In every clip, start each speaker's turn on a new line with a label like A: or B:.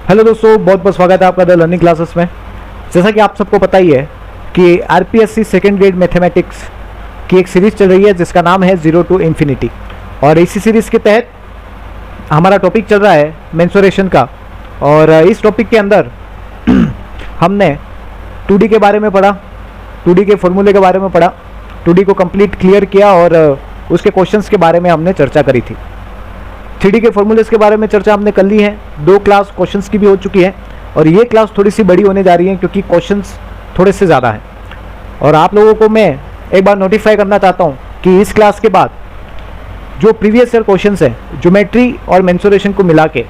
A: Hello दोस्तों, बहुत बहुत स्वागत है आपका द लर्निंग क्लासेस में। जैसा कि आप सबको पता ही है कि आरपीएससी सेकेंड ग्रेड मैथमेटिक्स की एक सीरीज़ चल रही है जिसका नाम है जीरो टू इन्फिनिटी। और इसी सीरीज़ के तहत हमारा टॉपिक चल रहा है मेंसुरेशन का। और इस टॉपिक के अंदर हमने 2D के बारे में पढ़ा, 2D के फॉर्मूले के बारे में पढ़ा, 2D को कंप्लीट क्लियर किया और उसके क्वेश्चंस के बारे में हमने चर्चा करी थी। 3D के फॉर्मूलेस के बारे में चर्चा हमने कर ली है, 2 क्लास क्वेश्चंस की भी हो चुकी है और ये क्लास थोड़ी सी बड़ी होने जा रही है क्योंकि क्वेश्चंस थोड़े से ज़्यादा हैं। और आप लोगों को मैं एक बार नोटिफाई करना चाहता हूँ कि इस क्लास के बाद जो प्रीवियस ईयर क्वेश्चंस हैं ज्योमेट्री और मेंसुरेशन को मिला के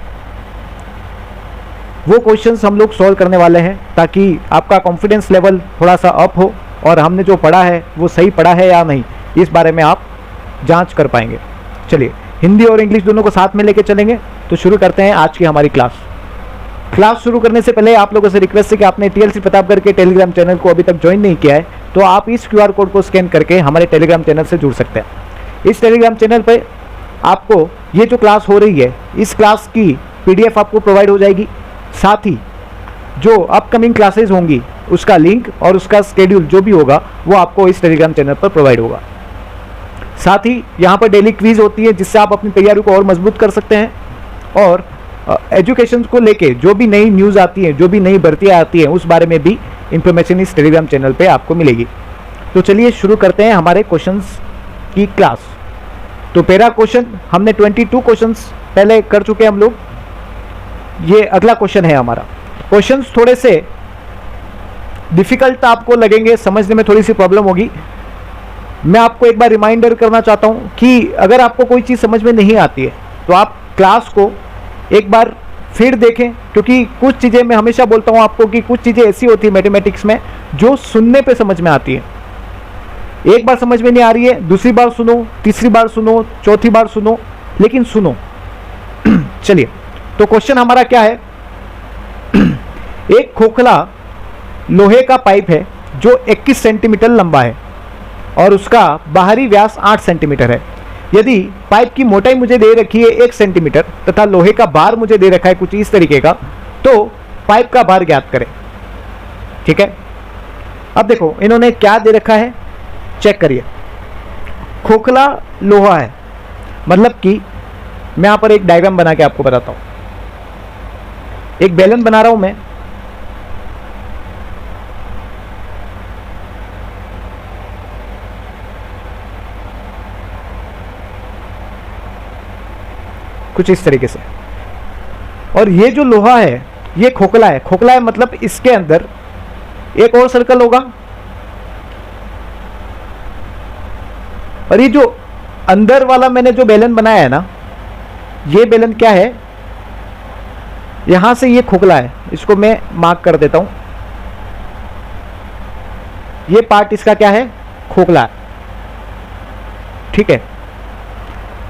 A: वो क्वेश्चंस हम लोग सॉल्व करने वाले हैं ताकि आपका कॉन्फिडेंस लेवल थोड़ा सा अप हो और हमने जो पढ़ा है वो सही पढ़ा है या नहीं इस बारे में आप जांच कर पाएंगे। चलिए, हिंदी और इंग्लिश दोनों को साथ में लेके चलेंगे। तो शुरू करते हैं आज की हमारी क्लास शुरू करने से पहले आप लोगों से रिक्वेस्ट है कि आपने TLC प्रतापगढ़ के टेलीग्राम चैनल को अभी तक ज्वाइन नहीं किया है तो आप इस QR कोड को स्कैन करके हमारे टेलीग्राम चैनल से जुड़ सकते हैं। इस टेलीग्राम चैनल पर आपको ये जो क्लास हो रही है इस क्लास की PDF आपको प्रोवाइड हो जाएगी, साथ ही जो अपकमिंग क्लासेज होंगी उसका लिंक और उसका शेड्यूल जो भी होगा वो आपको इस टेलीग्राम चैनल पर प्रोवाइड होगा। साथ ही यहाँ पर डेली क्विज होती है जिससे आप अपनी तैयारी को और मजबूत कर सकते हैं और एजुकेशन को लेके जो भी नई न्यूज़ आती है, जो भी नई भर्तियाँ आती हैं उस बारे में भी इंफॉर्मेशन इस टेलीग्राम चैनल पे आपको मिलेगी। तो चलिए शुरू करते हैं हमारे क्वेश्चंस की क्लास। तो पहला क्वेश्चन हमने 22 क्वेश्चंस पहले कर चुके हैं हम लोग। ये अगला क्वेश्चन है हमारा। क्वेश्चंस थोड़े से डिफिकल्ट आपको लगेंगे, समझने में थोड़ी सी प्रॉब्लम होगी। मैं आपको एक बार रिमाइंडर करना चाहता हूं कि अगर आपको कोई चीज़ समझ में नहीं आती है तो आप क्लास को एक बार फिर देखें, क्योंकि कुछ चीज़ें मैं हमेशा बोलता हूं आपको कि कुछ चीज़ें ऐसी होती है मैथमेटिक्स में जो सुनने पे समझ में आती है। एक बार समझ में नहीं आ रही है, दूसरी बार सुनो, तीसरी बार सुनो, चौथी बार सुनो, लेकिन सुनो। चलिए, तो क्वेश्चन हमारा क्या है। एक खोखला लोहे का पाइप है जो 21 सेंटीमीटर लंबा है और उसका बाहरी व्यास 8 सेंटीमीटर है। यदि पाइप की मोटाई मुझे दे रखी है 1 सेंटीमीटर तथा लोहे का भार मुझे दे रखा है कुछ इस तरीके का, तो पाइप का भार ज्ञात करें। ठीक है, अब देखो इन्होंने क्या दे रखा है, चेक करिए। खोखला लोहा है, मतलब कि मैं यहां पर एक डायग्राम बना के आपको बताता हूं। एक बेलन बना रहा हूं मैं, कुछ इस तरीके से। और ये जो लोहा है ये खोखला है। खोखला है मतलब इसके अंदर एक और सर्कल होगा और ये जो अंदर वाला मैंने जो बेलन बनाया है ना, ये बेलन क्या है, यहां से ये खोखला है, इसको मैं मार्क कर देता हूं। ये पार्ट इसका क्या है, खोखला है। ठीक है,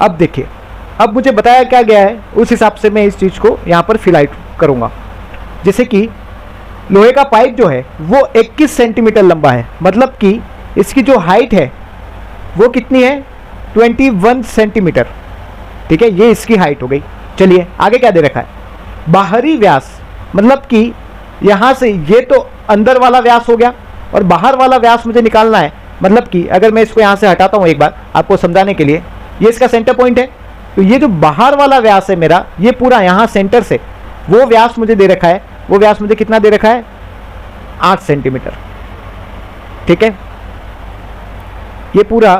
A: अब देखिए, अब मुझे बताया क्या गया है उस हिसाब से मैं इस चीज़ को यहाँ पर फिल आउट करूँगा। जैसे कि लोहे का पाइप जो है वो 21 सेंटीमीटर लंबा है, मतलब कि इसकी जो हाइट है वो कितनी है, 21 सेंटीमीटर। ठीक है, ये इसकी हाइट हो गई। चलिए आगे क्या दे रखा है, बाहरी व्यास, मतलब कि यहाँ से ये तो अंदर वाला व्यास हो गया और बाहर वाला व्यास मुझे निकालना है। मतलब कि अगर मैं इसको यहाँ से हटाता हूँ एक बार आपको समझाने के लिए, ये इसका सेंटर पॉइंट है, तो ये जो बाहर वाला व्यास है मेरा, ये पूरा यहाँ सेंटर से वो व्यास मुझे दे रखा है। वो व्यास मुझे कितना दे रखा है, 8 सेंटीमीटर। ठीक है, ये पूरा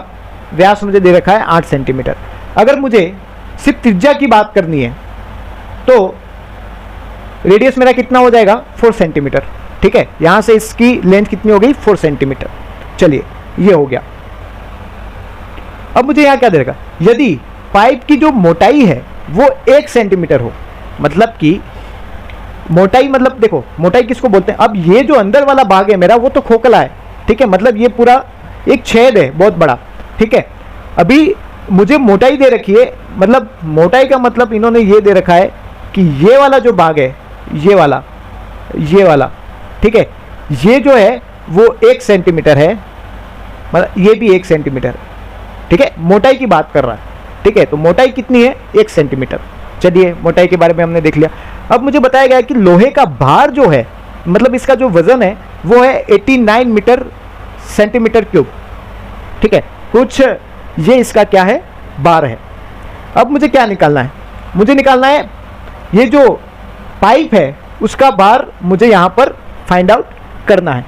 A: व्यास मुझे दे रखा है 8 सेंटीमीटर। अगर मुझे सिर्फ त्रिज्या की बात करनी है तो रेडियस मेरा कितना हो जाएगा, 4 सेंटीमीटर। ठीक है, यहाँ से इसकी लेंथ कितनी हो गई, 4 सेंटीमीटर। चलिए, ये हो गया। अब मुझे यहाँ क्या दे रखा, यदि पाइप की जो मोटाई है वो 1 सेंटीमीटर हो, मतलब कि मोटाई, मतलब देखो मोटाई किसको बोलते हैं। अब ये जो अंदर वाला भाग है मेरा वो तो खोखला है। ठीक है, मतलब ये पूरा एक छेद है बहुत बड़ा। ठीक है, अभी मुझे मोटाई दे रखी है, मतलब मोटाई का मतलब इन्होंने ये दे रखा है कि ये वाला जो भाग है, ये वाला, ठीक है, ये जो है वो 1 सेंटीमीटर है, मतलब ये भी 1 सेंटीमीटर। ठीक है, मोटाई की बात कर रहा है। ठीक है, तो मोटाई कितनी है, 1 सेंटीमीटर। चलिए मोटाई के बारे में हमने देख लिया। अब मुझे बताया गया है कि लोहे का भार जो है, मतलब इसका जो वजन है वो है 89 मीटर सेंटीमीटर क्यूब। ठीक है, कुछ ये इसका क्या है, भार है। अब मुझे क्या निकालना है, मुझे निकालना है ये जो पाइप है उसका भार मुझे यहाँ पर फाइंड आउट करना है।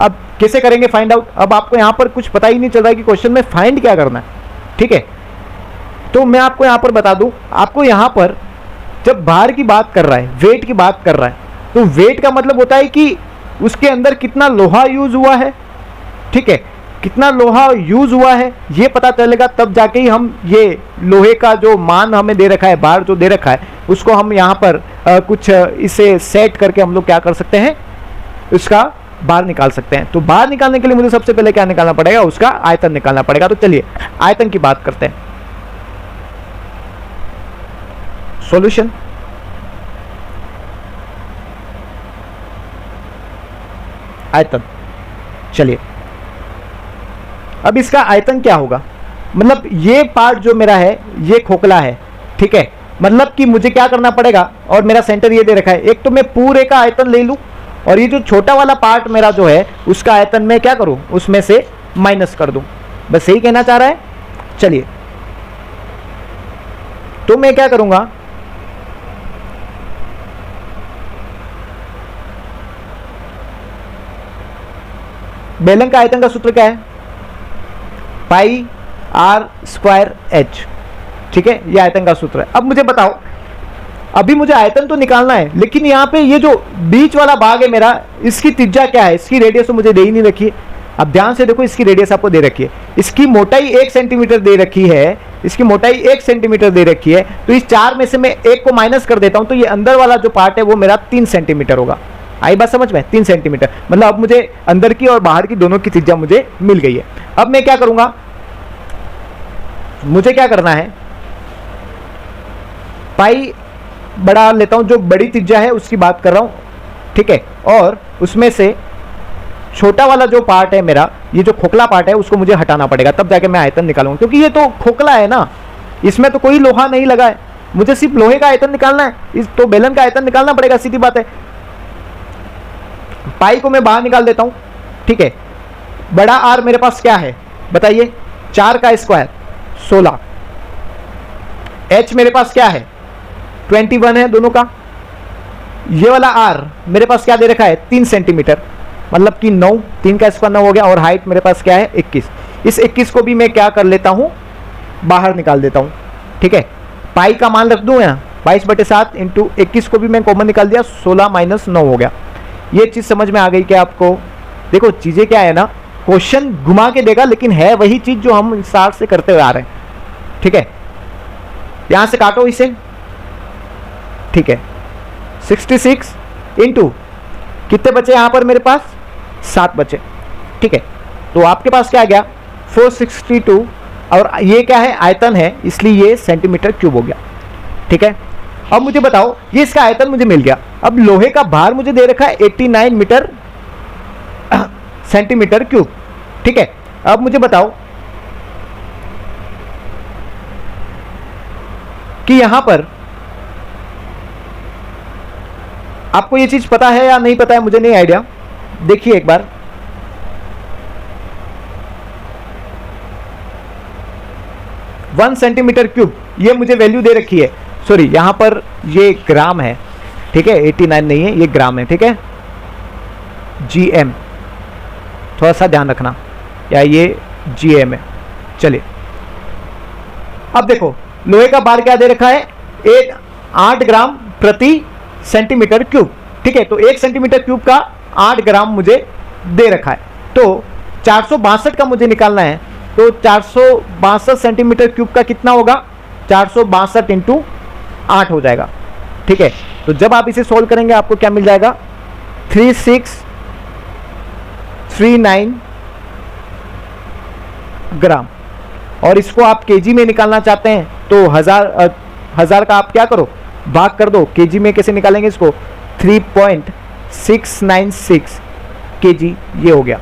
A: अब कैसे करेंगे फाइंड आउट, अब आपको यहाँ पर कुछ पता ही नहीं चल रहा है कि क्वेश्चन में फाइंड क्या करना है। ठीक है, तो मैं आपको यहाँ पर बता दूँ, आपको यहाँ पर जब भार की बात कर रहा है, वेट की बात कर रहा है, तो वेट का मतलब होता है कि उसके अंदर कितना लोहा यूज हुआ है। ठीक है, कितना लोहा यूज हुआ है ये पता चलेगा, तब जाके ही हम ये लोहे का जो मान हमें दे रखा है, भार जो दे रखा है, उसको हम यहाँ पर कुछ इसे सेट करके हम लोग क्या कर सकते हैं, उसका भार निकाल सकते हैं। तो भार निकालने के लिए मुझे सबसे पहले क्या निकालना पड़ेगा, उसका आयतन निकालना पड़ेगा। तो चलिए आयतन की बात करते हैं। सॉल्यूशन, आयतन, चलिए अब इसका आयतन क्या होगा, मतलब ये पार्ट जो मेरा है ये खोखला है। ठीक है, मतलब कि मुझे क्या करना पड़ेगा, और मेरा सेंटर ये दे रखा है, एक तो मैं पूरे का आयतन ले लूं और ये जो छोटा वाला पार्ट मेरा जो है उसका आयतन मैं क्या करूं, उसमें से माइनस कर दूं। बस यही कहना चाह रहा है। चलिए तो मैं क्या करूंगा, बेलन का आयतन का सूत्र क्या है, पाई आर स्क्वायर एच। ठीक है, ये आयतन का सूत्र है। अब मुझे बताओ, अभी मुझे आयतन तो निकालना है, लेकिन यहाँ पे ये जो बीच वाला भाग है मेरा, इसकी त्रिज्या क्या है, इसकी रेडियस तो मुझे दे ही नहीं रखी है। अब ध्यान से देखो, इसकी रेडियस आपको दे रखी है, इसकी मोटाई 1 सेंटीमीटर दे रखी है, इसकी मोटाई 1 सेंटीमीटर दे रखी है। तो इस 4 में से मैं 1 को माइनस कर देता हूं, तो ये अंदर वाला जो पार्ट है वो मेरा 3 सेंटीमीटर होगा। आई बात समझ में, 3 सेंटीमीटर, मतलब अब मुझे अंदर की और बाहर की दोनों की त्रिज्या मुझे मिल गई है। अब मैं क्या करूंगा, मुझे क्या करना है, पाई बड़ा लेता हूं, जो बड़ी त्रिज्या है उसकी बात कर रहा हूं। ठीक है, और उसमें से छोटा वाला जो पार्ट है मेरा, ये जो खोखला पार्ट है उसको मुझे हटाना पड़ेगा, तब जाके मैं आयतन निकालूंगा, क्योंकि ये तो खोखला है ना, इसमें तो कोई लोहा नहीं लगा है, मुझे सिर्फ लोहे का आयतन निकालना है। इस तो बेलन का आयतन निकालना पड़ेगा, सीधी बात है। पाई को मैं बाहर निकाल देता हूं। ठीक है, बड़ा आर मेरे पास क्या है बताइए, 4 का स्क्वायर 16। एच मेरे पास क्या है, 21 है दोनों का। ये वाला आर मेरे पास क्या दे रखा है, 3 सेंटीमीटर, मतलब कि 9, 3 का स्क्वायर 9 हो गया। और हाइट मेरे पास क्या है, 21। इस 21 को भी मैं क्या कर लेता हूं, बाहर निकाल देता हूं। ठीक है, पाई का मान रख दूं यहाँ 22/7 इंटू 21 को भी मैं कॉमन निकाल दिया, 16 - 9 हो गया। ये चीज समझ में आ गई क्या आपको? देखो चीजें क्या है ना, क्वेश्चन घुमा के देगा, लेकिन है वही चीज जो हम स्टार्ट से करते हुए आ रहे हैं। ठीक है, यहां से काटो इसे। ठीक है, 66 इंटू कितने बचे यहां पर मेरे पास, 7 बचे। ठीक है, तो आपके पास क्या आ गया, 462, और ये क्या है, आयतन है, इसलिए ये सेंटीमीटर क्यूब हो गया। ठीक है, अब मुझे बताओ, ये इसका आयतन मुझे मिल गया। अब लोहे का भार मुझे दे रखा है 89 मीटर सेंटीमीटर क्यूब। ठीक है, अब मुझे बताओ कि यहां पर आपको ये चीज पता है या नहीं पता है, मुझे नहीं आइडिया। देखिए एक बार, वन सेंटीमीटर क्यूब, ये मुझे वैल्यू दे रखी है। सॉरी, यहां पर ये ग्राम है। ठीक है, 89 नहीं है, ये ग्राम है। ठीक है, जीएम, थोड़ा सा ध्यान रखना, या ये जीएम है। चलिए अब देखो, लोहे का भार क्या दे रखा है, 8 ग्राम प्रति सेंटीमीटर क्यूब। ठीक है, तो 1 सेंटीमीटर क्यूब का 8 ग्राम मुझे दे रखा है। तो 462 का मुझे निकालना है, तो 462 सेंटीमीटर क्यूब का कितना होगा, 462 इंटू 8 हो जाएगा। ठीक है, तो जब आप इसे सोल्व करेंगे आपको क्या मिल जाएगा, 3639 ग्राम। और इसको आप केजी में निकालना चाहते हैं तो हजार का आप क्या करो, भाग कर दो। केजी में कैसे निकालेंगे इसको, 3.696 केजी, ये हो गया।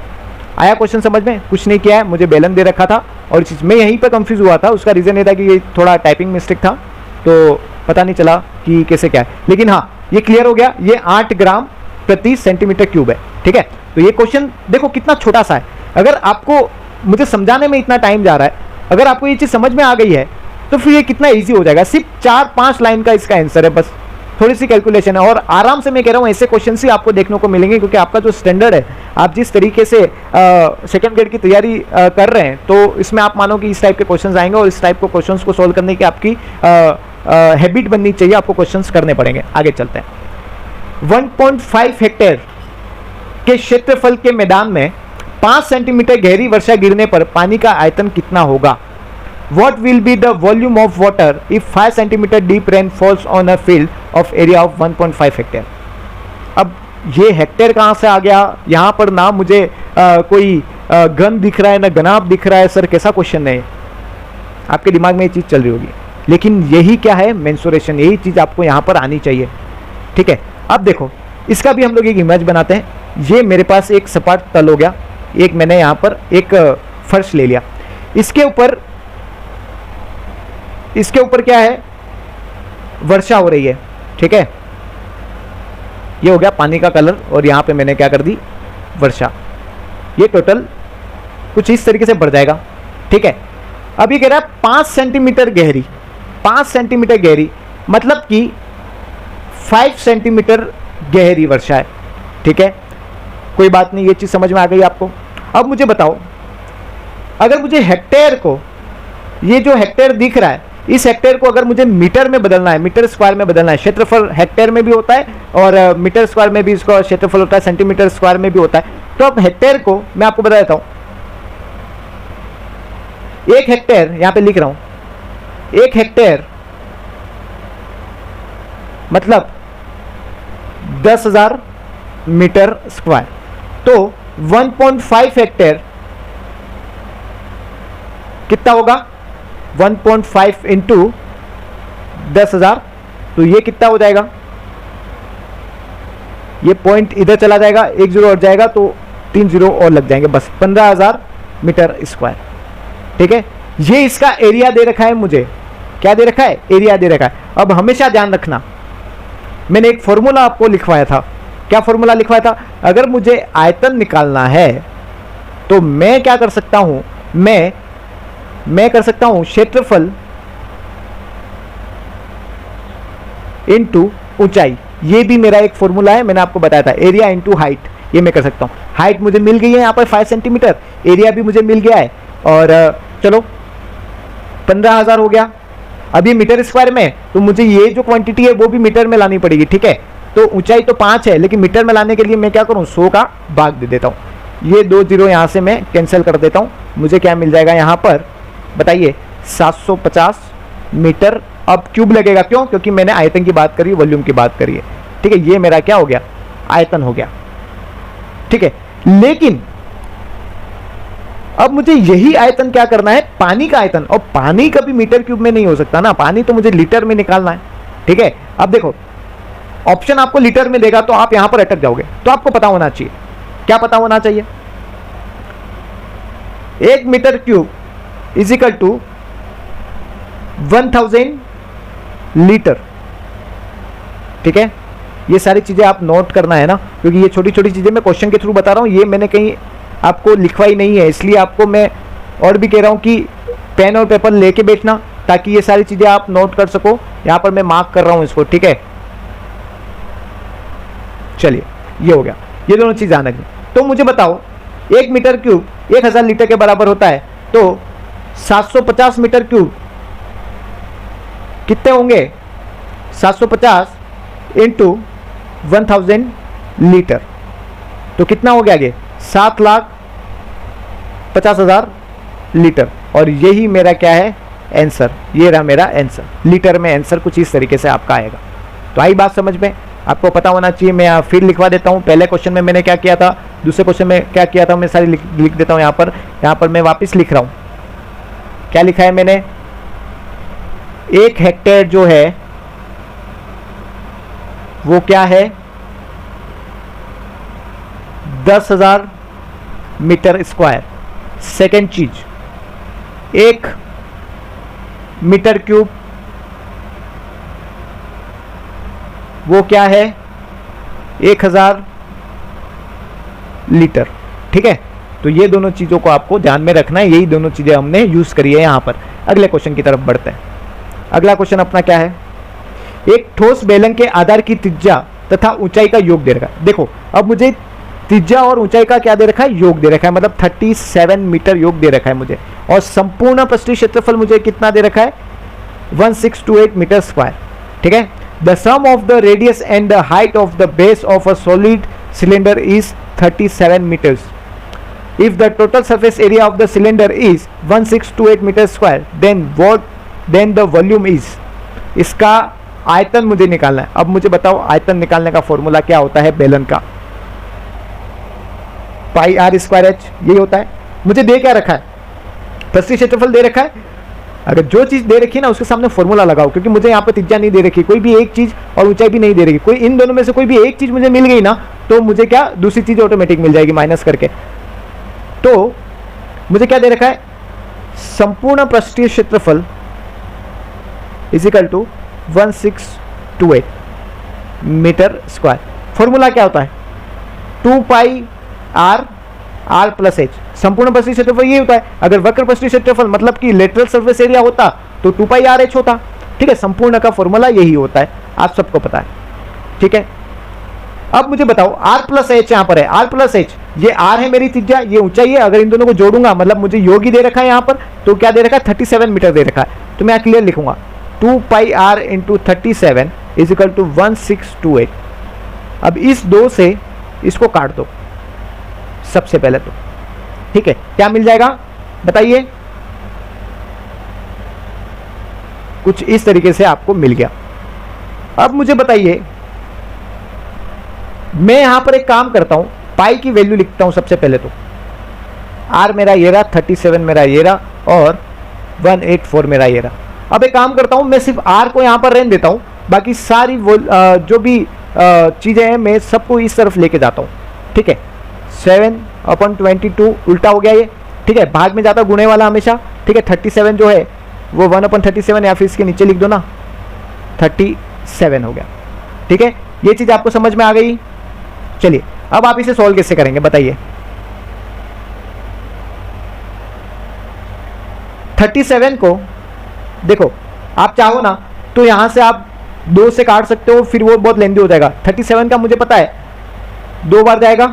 A: आया क्वेश्चन समझ में? कुछ नहीं किया है, मुझे बेलन दे रखा था और मैं यहीं पर कंफ्यूज हुआ था। उसका रीज़न ये था कि ये थोड़ा टाइपिंग मिस्टेक था, तो पता नहीं चला कि कैसे क्या है, लेकिन हाँ ये क्लियर हो गया, ये 8 ग्राम प्रति सेंटीमीटर क्यूब है। ठीक है, तो ये क्वेश्चन देखो कितना छोटा सा है। अगर आपको मुझे समझाने में इतना टाइम जा रहा है, अगर आपको ये चीज़ समझ में आ गई है तो फिर ये कितना इजी हो जाएगा। सिर्फ 4-5 लाइन का इसका आंसर है, बस थोड़ी सी कैलकुलेशन है, और आराम से मैं कह रहा हूँ ऐसे क्वेश्चन ही आपको देखने को मिलेंगे, क्योंकि आपका जो स्टैंडर्ड है, आप जिस तरीके से सेकंड ग्रेड की तैयारी कर रहे हैं, तो इसमें आप मानो कि इस टाइप के क्वेश्चंस आएंगे, और इस टाइप के क्वेश्चंस को सोल्व करने की आपकी हैबिट बननी चाहिए, आपको क्वेश्चंस करने पड़ेंगे। आगे चलते हैं। 1.5 हेक्टेयर के क्षेत्रफल के मैदान में 5 सेंटीमीटर गहरी वर्षा गिरने पर पानी का आयतन कितना होगा? What will be the volume of water if 5 centimeter deep rain falls on a field of area of 1.5 hectare? अब ये हेक्टेयर कहाँ से आ गया? यहाँ पर ना मुझे कोई गन दिख रहा है, ना गनाब दिख रहा है। सर कैसा क्वेश्चन है? आपके दिमाग में ये चीज़ चल रही होगी, लेकिन यही क्या है? मेंसुरेशन। यही चीज़ आपको यहाँ पर आनी चाहिए। ठीक है, अब देखो इसका भी हम लोग एक इमेज बनाते हैं। ये मेरे पास एक सपाट तल हो गया, एक मैंने यहाँ पर एक फर्श ले लिया, इसके ऊपर क्या है? वर्षा हो रही है। ठीक है, ये हो गया पानी का कलर, और यहाँ पे मैंने क्या कर दी? वर्षा। ये टोटल कुछ इस तरीके से बढ़ जाएगा। ठीक है, अब ये कह रहा है 5 सेंटीमीटर गहरी, 5 सेंटीमीटर गहरी मतलब कि 5 सेंटीमीटर गहरी वर्षा है। ठीक है, कोई बात नहीं, ये चीज़ समझ में आ गई आपको। अब मुझे बताओ, अगर मुझे हेक्टेयर को, ये जो हेक्टेयर दिख रहा है, इस हेक्टेयर को अगर मुझे मीटर में बदलना है, मीटर स्क्वायर में बदलना है, क्षेत्रफल हेक्टेयर में भी होता है और मीटर स्क्वायर में भी इसका क्षेत्रफल होता है, सेंटीमीटर स्क्वायर में भी होता है। तो अब हेक्टेयर को मैं आपको बता देता हूं, 1 हेक्टेयर यहां पे लिख रहा हूं, 1 हेक्टेयर मतलब 10,000 मीटर स्क्वायर। तो 1.5 हेक्टेयर कितना होगा? 1.5 इंटू 10,000, तो ये कितना हो जाएगा? ये पॉइंट इधर चला जाएगा, 1 जीरो और जाएगा तो 3 जीरो और लग जाएंगे, बस 15,000 मीटर स्क्वायर। ठीक है, ये इसका एरिया दे रखा है मुझे। क्या दे रखा है? एरिया दे रखा है। अब हमेशा ध्यान रखना, मैंने एक फॉर्मूला आपको लिखवाया था। क्या फॉर्मूला लिखवाया था? अगर मुझे आयतन निकालना है तो मैं क्या कर सकता हूं? मैं कर सकता हूं क्षेत्रफल इनटू ऊंचाई। ये भी मेरा एक फॉर्मूला है, मैंने आपको बताया था। एरिया इनटू हाइट, ये मैं कर सकता हूं। हाइट मुझे मिल गई है यहाँ पर 5 सेंटीमीटर, एरिया भी मुझे मिल गया है, और चलो 15,000 हो गया। अब ये मीटर स्क्वायर में, तो मुझे ये जो क्वांटिटी है वो भी मीटर में लानी पड़ेगी। ठीक है, तो ऊंचाई तो 5 है, लेकिन मीटर में लाने के लिए मैं क्या करूं? 100 का भाग दे देता हूं। ये 2 जीरो यहाँ से मैं कैंसिल कर देता हूं। मुझे क्या मिल जाएगा यहाँ पर? बताइए, 750 मीटर। अब क्यूब लगेगा, क्यों? क्योंकि मैंने आयतन की बात करी, वॉल्यूम की बात करी है। ठीक है, ये मेरा क्या हो गया? आयतन हो गया। ठीक है, लेकिन अब मुझे यही आयतन क्या करना है? पानी का आयतन। और पानी कभी मीटर क्यूब में नहीं हो सकता ना, पानी तो मुझे लीटर में निकालना है। ठीक है, अब देखो ऑप्शन आपको लीटर में देगा तो आप यहां पर अटक जाओगे। तो आपको पता होना चाहिए, क्या पता होना चाहिए? 1 metre cube is equal to 1000 litre. ठीक है, ये सारी चीजें आप नोट करना है ना, क्योंकि ये छोटी छोटी चीजें मैं क्वेश्चन के थ्रू बता रहा हूं, ये मैंने कहीं आपको लिखवाई नहीं है, इसलिए आपको मैं और भी कह रहा हूं कि पेन और पेपर लेके बैठना, ताकि ये सारी चीजें आप नोट कर सको। यहां पर मैं मार्क कर रहा हूं इसको। ठीक है, चलिए ये हो गया, ये दोनों चीज आना है। तो मुझे बताओ, 1 मीटर क्यूब 1000 लीटर के बराबर होता है, तो 750 मीटर क्यूब कितने होंगे? 750 इंटू 1000 लीटर, तो कितना हो गया? आगे 7,50,000 लीटर। और यही मेरा क्या है? आंसर। ये रहा मेरा आंसर। लीटर में आंसर कुछ इस तरीके से आपका आएगा। तो आई बात समझ में? आपको पता होना चाहिए। मैं यहाँ फिर लिखवा देता हूँ। पहले क्वेश्चन में मैंने क्या किया था, दूसरे क्वेश्चन में क्या किया था, मैं सारी लिख देता हूँ यहाँ पर मैं वापस लिख रहा हूँ। क्या लिखा है मैंने? 1 हेक्टेयर जो है वो क्या है? 10,000 मीटर स्क्वायर। सेकेंड चीज, 1 मीटर क्यूब वो क्या है, 1000 लीटर। ठीक है, तो ये दोनों चीज़ों को आपको ध्यान में रखना है, यही दोनों चीज़ें हमने यूज़ करी है यहाँ पर। अगले क्वेश्चन की तरफ बढ़ते हैं। अगला क्वेश्चन अपना क्या है, एक ठोस बेलन के आधार की त्रिज्या तथा ऊंचाई का योग दे रखा है। देखो अब मुझे त्रिज्या और ऊंचाई का क्या दे रखा है, योग दे रखा है, मतलब 37 मीटर योग दे रखा है मुझे, और संपूर्ण पृष्ठीय क्षेत्रफल मुझे कितना दे रखा है, 1628 मीटर स्क्वायर। ठीक है, the sum of the radius and the height of the base of a solid cylinder is 37 metres. If the total surface area of the cylinder is 1628 meter square, then the volume is, इसका आयतन मुझे निकालना है। अब मुझे बताओ आयतन निकालने का फॉर्मूला क्या होता है बेलन का, पाई आर स्क्वायर एच, यही होता है। मुझे दे क्या रखा है, पृष्ठीय क्षेत्रफल दे रखा है। अगर जो चीज दे रखी है ना उसके सामने फॉर्मूला लगाओ, क्योंकि मुझे यहाँ पर त्रिज्या नहीं दे रखी, कोई भी एक चीज, और ऊंचाई भी नहीं दे रखी, कोई इन दोनों में से कोई भी एक चीज मुझे मिल गई ना, तो मुझे क्या दूसरी चीज ऑटोमेटिक मिल जाएगी माइनस करके। तो मुझे क्या दे रखा है, संपूर्ण पृष्ठीय क्षेत्रफल is equal to 1628 metre square. Formula क्या होता है, 2 pi r r plus h. संपूर्ण पृष्ठीय क्षेत्रफल ये होता है, अगर वक्र पृष्ठीय क्षेत्रफल मतलब कि लेटरल सरफेस एरिया होता तो 2 पाई आर एच होता। ठीक है, संपूर्ण का फॉर्मूला यही होता है, आप सबको पता है। ठीक है, अब मुझे बताओ आर प्लस एच यहाँ पर है, आर प्लस एच, ये आर है मेरी त्रिज्या, ये ऊंचाई है। अगर इन दोनों को जोड़ूंगा मतलब मुझे योग ही दे रखा है यहाँ पर, तो क्या दे रखा है, 37 मीटर दे रखा है। तो मैं क्लियर लिखूंगा 2 pi R into 37 is equal to 1628। अब इस 2 से इसको काट दो सबसे पहले तो। ठीक है, क्या मिल जाएगा बताइए, कुछ इस तरीके से आपको मिल गया। अब मुझे बताइए, मैं यहां पर एक काम करता हूं, पाई की वैल्यू लिखता हूं सबसे पहले तो। आर मेरा ये रहा, 37 मेरा ये रहा, और 184 मेरा ये रहा। अब एक काम करता हूं, मैं सिर्फ आर को यहां पर रहने देता हूं, बाकी सारी जो भी चीजें हैं मैं सबको इस तरफ लेके जाता हूं। ठीक है, 7/22 उल्टा हो गया ये। ठीक है, भाग में जाता गुणे वाला हमेशा। ठीक है, 37 जो है वो 1/37, या फिर इसके नीचे लिख दो ना, 37 हो गया। ठीक है, ये चीज आपको समझ में आ गई। चलिए अब आप इसे सॉल्व कैसे करेंगे बताइए। 37 को देखो, आप चाहो ना तो यहां से आप 2 से काट सकते हो, फिर वो बहुत लेंदी हो जाएगा। 37 का मुझे पता है 2 बार जाएगा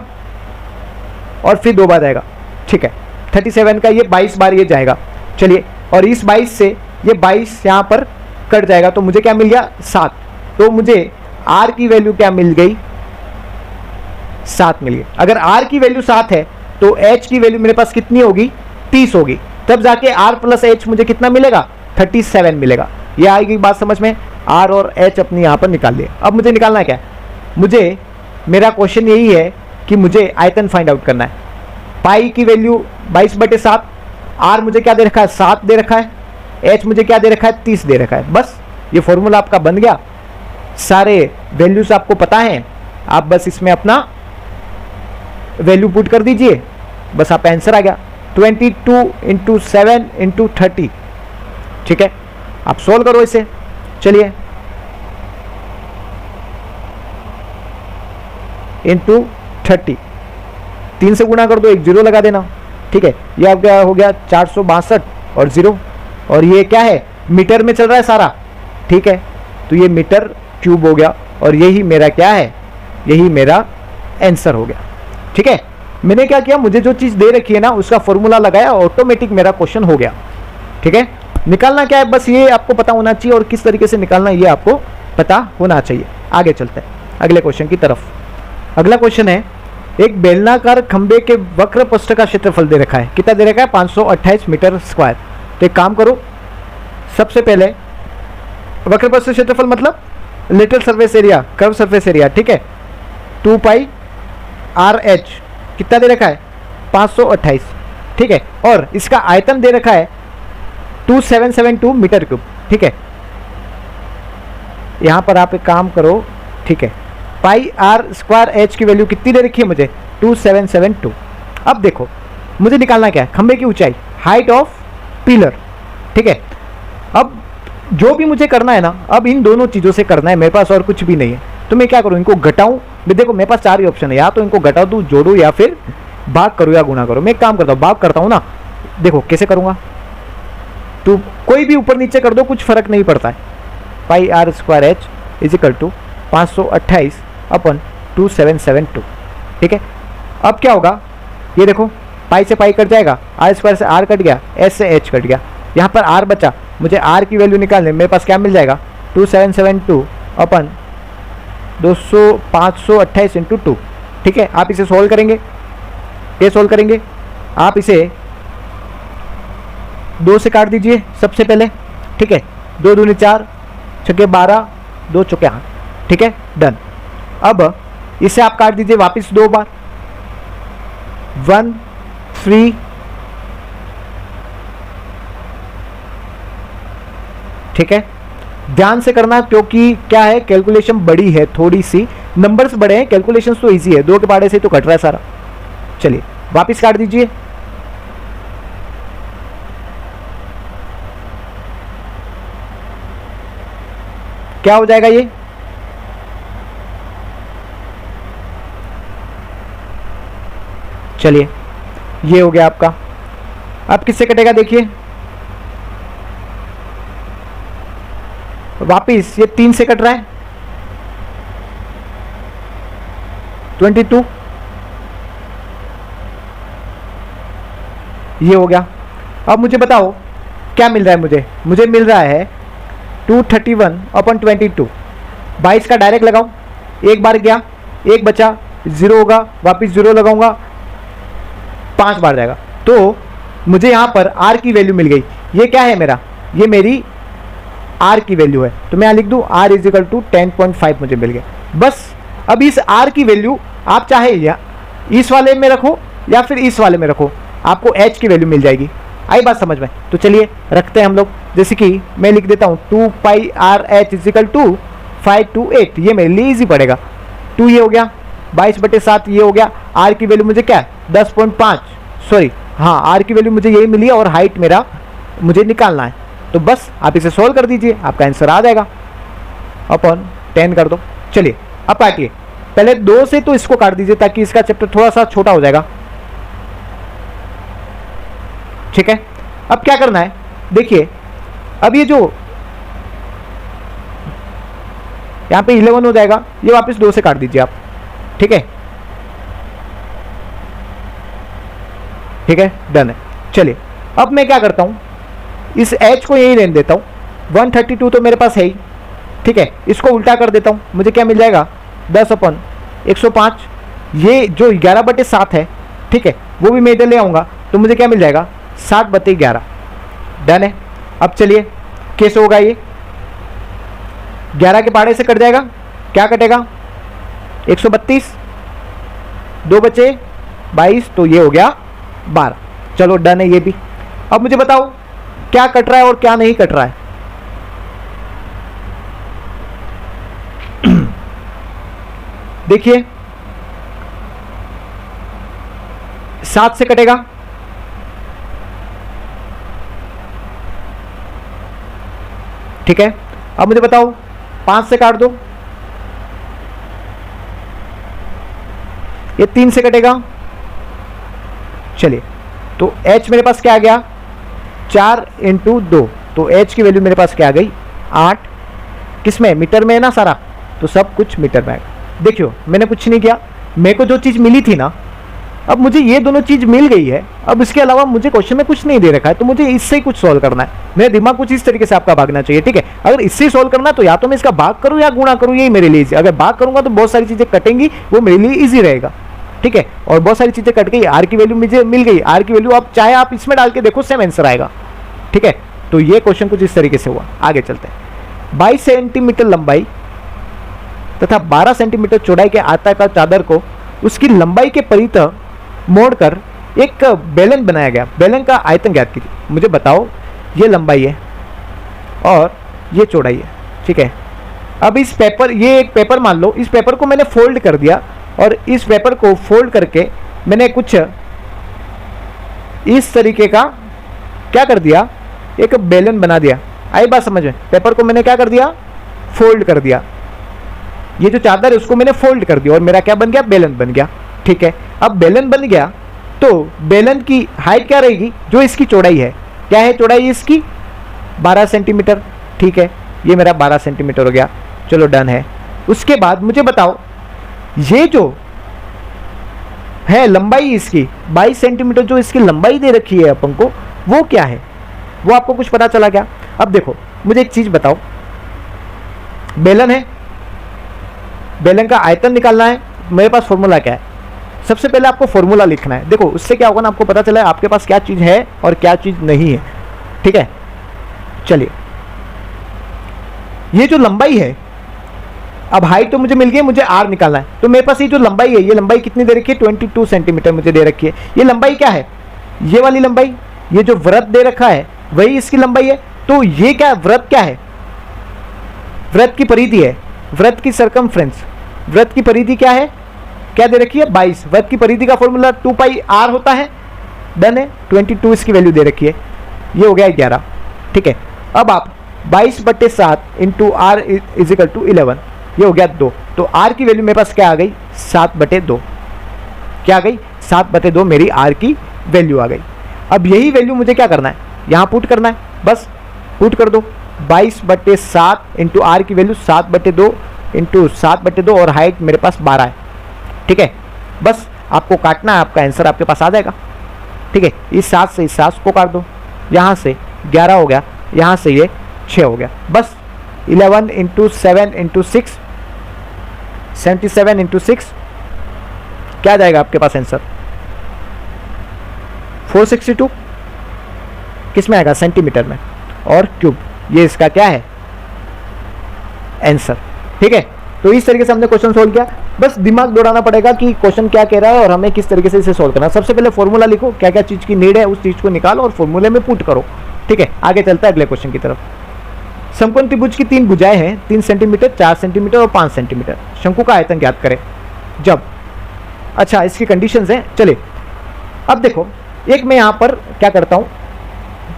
A: और फिर 2 बार जाएगा। ठीक है, 37 का ये 22 बार ये जाएगा। चलिए, और इस 22 से ये 22 यहां पर कट जाएगा, तो मुझे क्या मिल गया, 7। तो मुझे आर की वैल्यू क्या मिल गई, 7 मिल गई। अगर आर की वैल्यू 7 है तो एच की वैल्यू मेरे पास कितनी होगी, 30 होगी। तब जाके आर प्लस एच मुझे कितना मिलेगा, 37 मिलेगा। ये आएगी बात समझ में। आर और एच अपनी यहां पर निकाल लिए। अब मुझे निकालना क्या है, मुझे, मेरा क्वेश्चन यही है कि मुझे आयतन फाइंड आउट करना है। पाई की वैल्यू 22/7, आर मुझे क्या दे रखा है, 7 दे रखा है, एच मुझे क्या दे रखा है, 30 दे रखा है। बस ये फॉर्मूला आपका बन गया, सारे वैल्यूज आपको पता है, आप बस इसमें अपना वैल्यू पुट कर दीजिए, बस आपका आंसर आ गया 22 इंटू 7 इंटू 30। ठीक है, आप सोल्व करो इसे। चलिए, इंटू 30, 3 से गुणा कर दो, एक 0 लगा देना। ठीक है, ये आपका हो गया 462 और 0, और ये क्या है, मीटर में चल रहा है सारा। ठीक है, तो ये मीटर क्यूब हो गया, और यही मेरा क्या है, यही मेरा आंसर हो गया। ठीक है, मैंने क्या किया, मुझे जो चीज़ दे रखी है ना उसका फॉर्मूला लगाया, ऑटोमेटिक मेरा क्वेश्चन हो गया। ठीक है, निकालना क्या है बस ये आपको पता होना चाहिए, और किस तरीके से निकालना ये आपको पता होना चाहिए। आगे चलते हैं अगले क्वेश्चन की तरफ। अगला क्वेश्चन है, एक बेलनाकार खंबे के वक्र पृष्ठ का क्षेत्रफल दे रखा है। कितना दे रखा है, 528 मीटर स्क्वायर। तो एक काम करो, सबसे पहले वक्र पृष्ठ क्षेत्रफल मतलब lateral surface area, curve surface area. ठीक है, 2 पाई आर एच कितना दे रखा है, 528। ठीक है, और इसका आयतन दे रखा है 2772 मीटर क्यूब। ठीक है, यहां पर आप एक काम करो। ठीक है, पाई आर स्क्वायर एच की वैल्यू कितनी दे रखी है मुझे, 2772। अब देखो मुझे निकालना क्या है, खंबे की ऊंचाई, हाइट ऑफ पिलर। ठीक है, अब जो भी मुझे करना है ना, अब इन दोनों चीज़ों से करना है, मेरे पास और कुछ भी नहीं है। तो मैं क्या करूँ, इनको घटाऊँ। देखो मेरे पास 4 ही ऑप्शन है, या तो इनको घटा दूँ, जोड़ू, या फिर भाग करूँ या गुणा करूँ। मैं एक काम करता हूँ, भाग करता हूँ ना। देखो कैसे करूँगा, तो कोई भी ऊपर नीचे कर दो, कुछ फर्क नहीं पड़ता है। Pi R square H is equal to 528 upon 2772। ठीक है, अब क्या होगा, ये देखो पाई से पाई कट जाएगा, आर स्क्वायर से आर कट गया, एच से एच कट गया, यहाँ पर आर बचा। मुझे आर की वैल्यू निकालने, मेरे पास क्या मिल जाएगा, 2772 अपन 528 इंटू 2। ठीक है, आप इसे सोल्व करेंगे, ये सोल्व करेंगे, आप इसे 2 से काट दीजिए सबसे पहले। ठीक है, 2 दूनी 4, छक्के 12, 2 चौके 8। ठीक है, डन। अब इसे आप काट दीजिए वापस 2 बार, 1 3 ठीक है, ध्यान से करना क्योंकि क्या है, कैलकुलेशन बड़ी है थोड़ी सी, नंबर्स बड़े हैं, कैलकुलेशन तो इजी है, 2 के पाड़े से तो कट रहा है सारा। चलिए वापस काट दीजिए, क्या हो जाएगा ये, चलिए ये हो गया आपका। अब किससे कटेगा देखिए, वापिस ये 3 से कट रहा है, 22, ये हो गया। अब मुझे बताओ क्या मिल रहा है, मुझे मिल रहा है 231 अपन 22। 22 का डायरेक्ट लगाऊं, एक बार गया, एक बचा, 0 होगा, वापिस 0 लगाऊंगा, 5 बार जाएगा, तो मुझे यहाँ पर आर की वैल्यू मिल गई। ये क्या है मेरा, ये मेरी आर की वैल्यू है, तो मैं यहाँ लिख दूँ आर इज इक्वल टू 10.5 मुझे मिल गया। बस अब इस आर की वैल्यू आप चाहे या इस वाले में रखो या फिर इस वाले में रखो, आपको एच की वैल्यू मिल जाएगी। आई बात समझ में? तो चलिए रखते हैं हम लोग, जैसे कि मैं लिख देता हूँ 2 pi R H is equal to 528, ये मेरे लिए ईजी पड़ेगा। 2 ये हो गया, 22/7 ये हो गया। आर की वैल्यू मुझे क्या 10.5, सॉरी हाँ आर की वैल्यू मुझे यही मिली और हाइट मेरा मुझे निकालना है, तो बस आप इसे सोल्व कर दीजिए, आपका आंसर आ जाएगा। अपन 10 कर दो। चलिए अब काटिए, पहले 2 से तो इसको काट दीजिए ताकि इसका चैप्टर थोड़ा सा छोटा हो जाएगा। ठीक है, अब क्या करना है देखिए, अब ये जो यहां पे 11 हो जाएगा, ये वापस 2 से काट दीजिए आप। ठीक है, ठीक है, डन है। चलिए अब मैं क्या करता हूं, इस h को यही रहने देता हूं, 132 तो मेरे पास है ही। ठीक है, इसको उल्टा कर देता हूं, मुझे क्या मिल जाएगा 10/105। ये जो 11/7 है, ठीक है, वो भी मैं इधर ले आऊंगा, तो मुझे क्या मिल जाएगा 7/11। डन है। अब चलिए कैसे होगा ये, 11 के पाड़े से कट जाएगा, क्या कटेगा 132, 2 बचे 22, तो ये हो गया 12। चलो डन है ये भी। अब मुझे बताओ क्या कट रहा है और क्या नहीं कट रहा है। देखिए 7 से कटेगा, ठीक है। अब मुझे बताओ 5 से काट दो, ये 3 से कटेगा। चलिए तो h मेरे पास क्या आ गया 4 × 2, तो h की वैल्यू मेरे पास क्या आ गई 8। किसमें, मीटर में है ना सारा, तो सब कुछ मीटर में आएगा। देखियो मैंने कुछ नहीं किया, मेरे को जो चीज़ मिली थी ना, अब मुझे ये दोनों चीज़ मिल गई है। अब इसके अलावा मुझे क्वेश्चन में कुछ नहीं दे रखा है, तो मुझे इससे ही कुछ सॉल्व करना है। मेरा दिमाग कुछ इस तरीके से आपका भागना चाहिए। ठीक है, अगर इससे सॉल्व करना तो या तो मैं इसका भाग करूँ या गुणा करूँ, यही मेरे लिए इजी। अगर भाग करूँगा तो बहुत सारी चीज़ें कटेंगी, वो मेरे लिए ईजी रहेगा। ठीक है, और बहुत सारी चीज़ें कट गई, आर की वैल्यू मुझे मिल गई। आर की वैल्यू आप चाहे आप इसमें डाल के देखो, सेम आंसर आएगा। ठीक है, तो ये क्वेश्चन कुछ इस तरीके से हुआ। आगे चलते हैं। 22 सेंटीमीटर लंबाई तथा 12 सेंटीमीटर चौड़ाई के आयताकार चादर को उसकी लंबाई के परितः मोड़कर एक बेलन बनाया गया। बेलन का आयतन ज्ञात कीजिए। मुझे बताओ, ये लंबाई है और ये चौड़ाई है। ठीक है, अब इस पेपर, ये एक पेपर मान लो, इस पेपर को मैंने फोल्ड कर दिया और इस पेपर को फोल्ड करके मैंने कुछ इस तरीके का क्या कर दिया, एक बेलन बना दिया। आई बात समझ में? पेपर को मैंने क्या कर दिया, फोल्ड कर दिया। ये जो चादर है उसको मैंने फोल्ड कर दिया और मेरा क्या बन गया, बेलन बन गया। ठीक है, अब बेलन बन गया तो बेलन की हाइट क्या रहेगी, जो इसकी चौड़ाई है, क्या है चौड़ाई इसकी 12 सेंटीमीटर। ठीक है, ये मेरा 12 सेंटीमीटर हो गया, चलो डन है। उसके बाद मुझे बताओ ये जो है लंबाई इसकी 22 सेंटीमीटर, जो इसकी लंबाई दे रखी है अपन को, वो क्या है, वो आपको कुछ पता चला क्या? अब देखो मुझे एक चीज बताओ, बेलन है, बेलन का आयतन निकालना है, मेरे पास फॉर्मूला क्या है? सबसे पहले आपको फॉर्मूला लिखना है। देखो उससे क्या होगा ना, आपको पता चला है आपके पास क्या चीज है और क्या चीज नहीं है। ठीक है, चलिए ये जो लंबाई है, अब हाइट तो मुझे मिल गई, मुझे आर निकालना है। तो मेरे पास ये जो लंबाई है, ये लंबाई कितनी दे रखी है, 22 सेंटीमीटर मुझे दे रखी है। ये लंबाई क्या है, ये वाली लंबाई, ये जो वृत्त दे रखा है वही इसकी लंबाई है। तो ये क्या वृत्त क्या है, वृत्त की परिधि है, वृत्त की सरकमफ्रेंस, वृत्त की परिधि क्या है, क्या दे रखी है 22। वृत्त की परिधि का फॉर्मूला 2 पाई आर होता है, डन है। 22 इसकी वैल्यू दे रखी है, ये हो गया 11। ठीक है, अब आप 22/7 into r is equal to 11, ये हो गया 2। तो आर की वैल्यू मेरे पास क्या आ गई, 7/2। क्या आ गई, 7/2 मेरी आर की वैल्यू आ गई। अब यही वैल्यू मुझे क्या करना है, यहाँ पुट करना है, बस पुट कर दो। 22/7 इंटू आर की वैल्यू 7/2 इंटू 7/2 और हाइट मेरे पास 12 है। ठीक है, बस आपको काटना है, आपका आंसर आपके पास आ जाएगा। ठीक है, इस 7 से इस 7 को काट दो, यहाँ से 11 हो गया, यहाँ से ये 6 हो गया। बस 11 इंटू 7 इंटू 6, 77 इंटू 6, क्या जाएगा आपके पास आंसर 462। किस में आएगा, सेंटीमीटर में, और क्यूब, ये इसका क्या है आंसर। ठीक है, तो इस तरीके से हमने क्वेश्चन सोल्व किया। बस दिमाग दौड़ाना पड़ेगा कि क्वेश्चन क्या कह रहा है और हमें किस तरीके से इसे सोल्व करना है। सबसे पहले फॉर्मूला लिखो, क्या क्या चीज की नीड है उस चीज को निकालो और फॉर्मूले में पुट करो। ठीक है, आगे चलता है अगले क्वेश्चन की तरफ। समकोण त्रिभुज की 3 भुजाएं हैं, 3 सेंटीमीटर, 4 सेंटीमीटर और 5 सेंटीमीटर। शंकु का आयतन ज्ञात करें जब, अच्छा इसकी कंडीशंस हैं। चलिए अब देखो, एक मैं यहाँ पर क्या करता हूँ,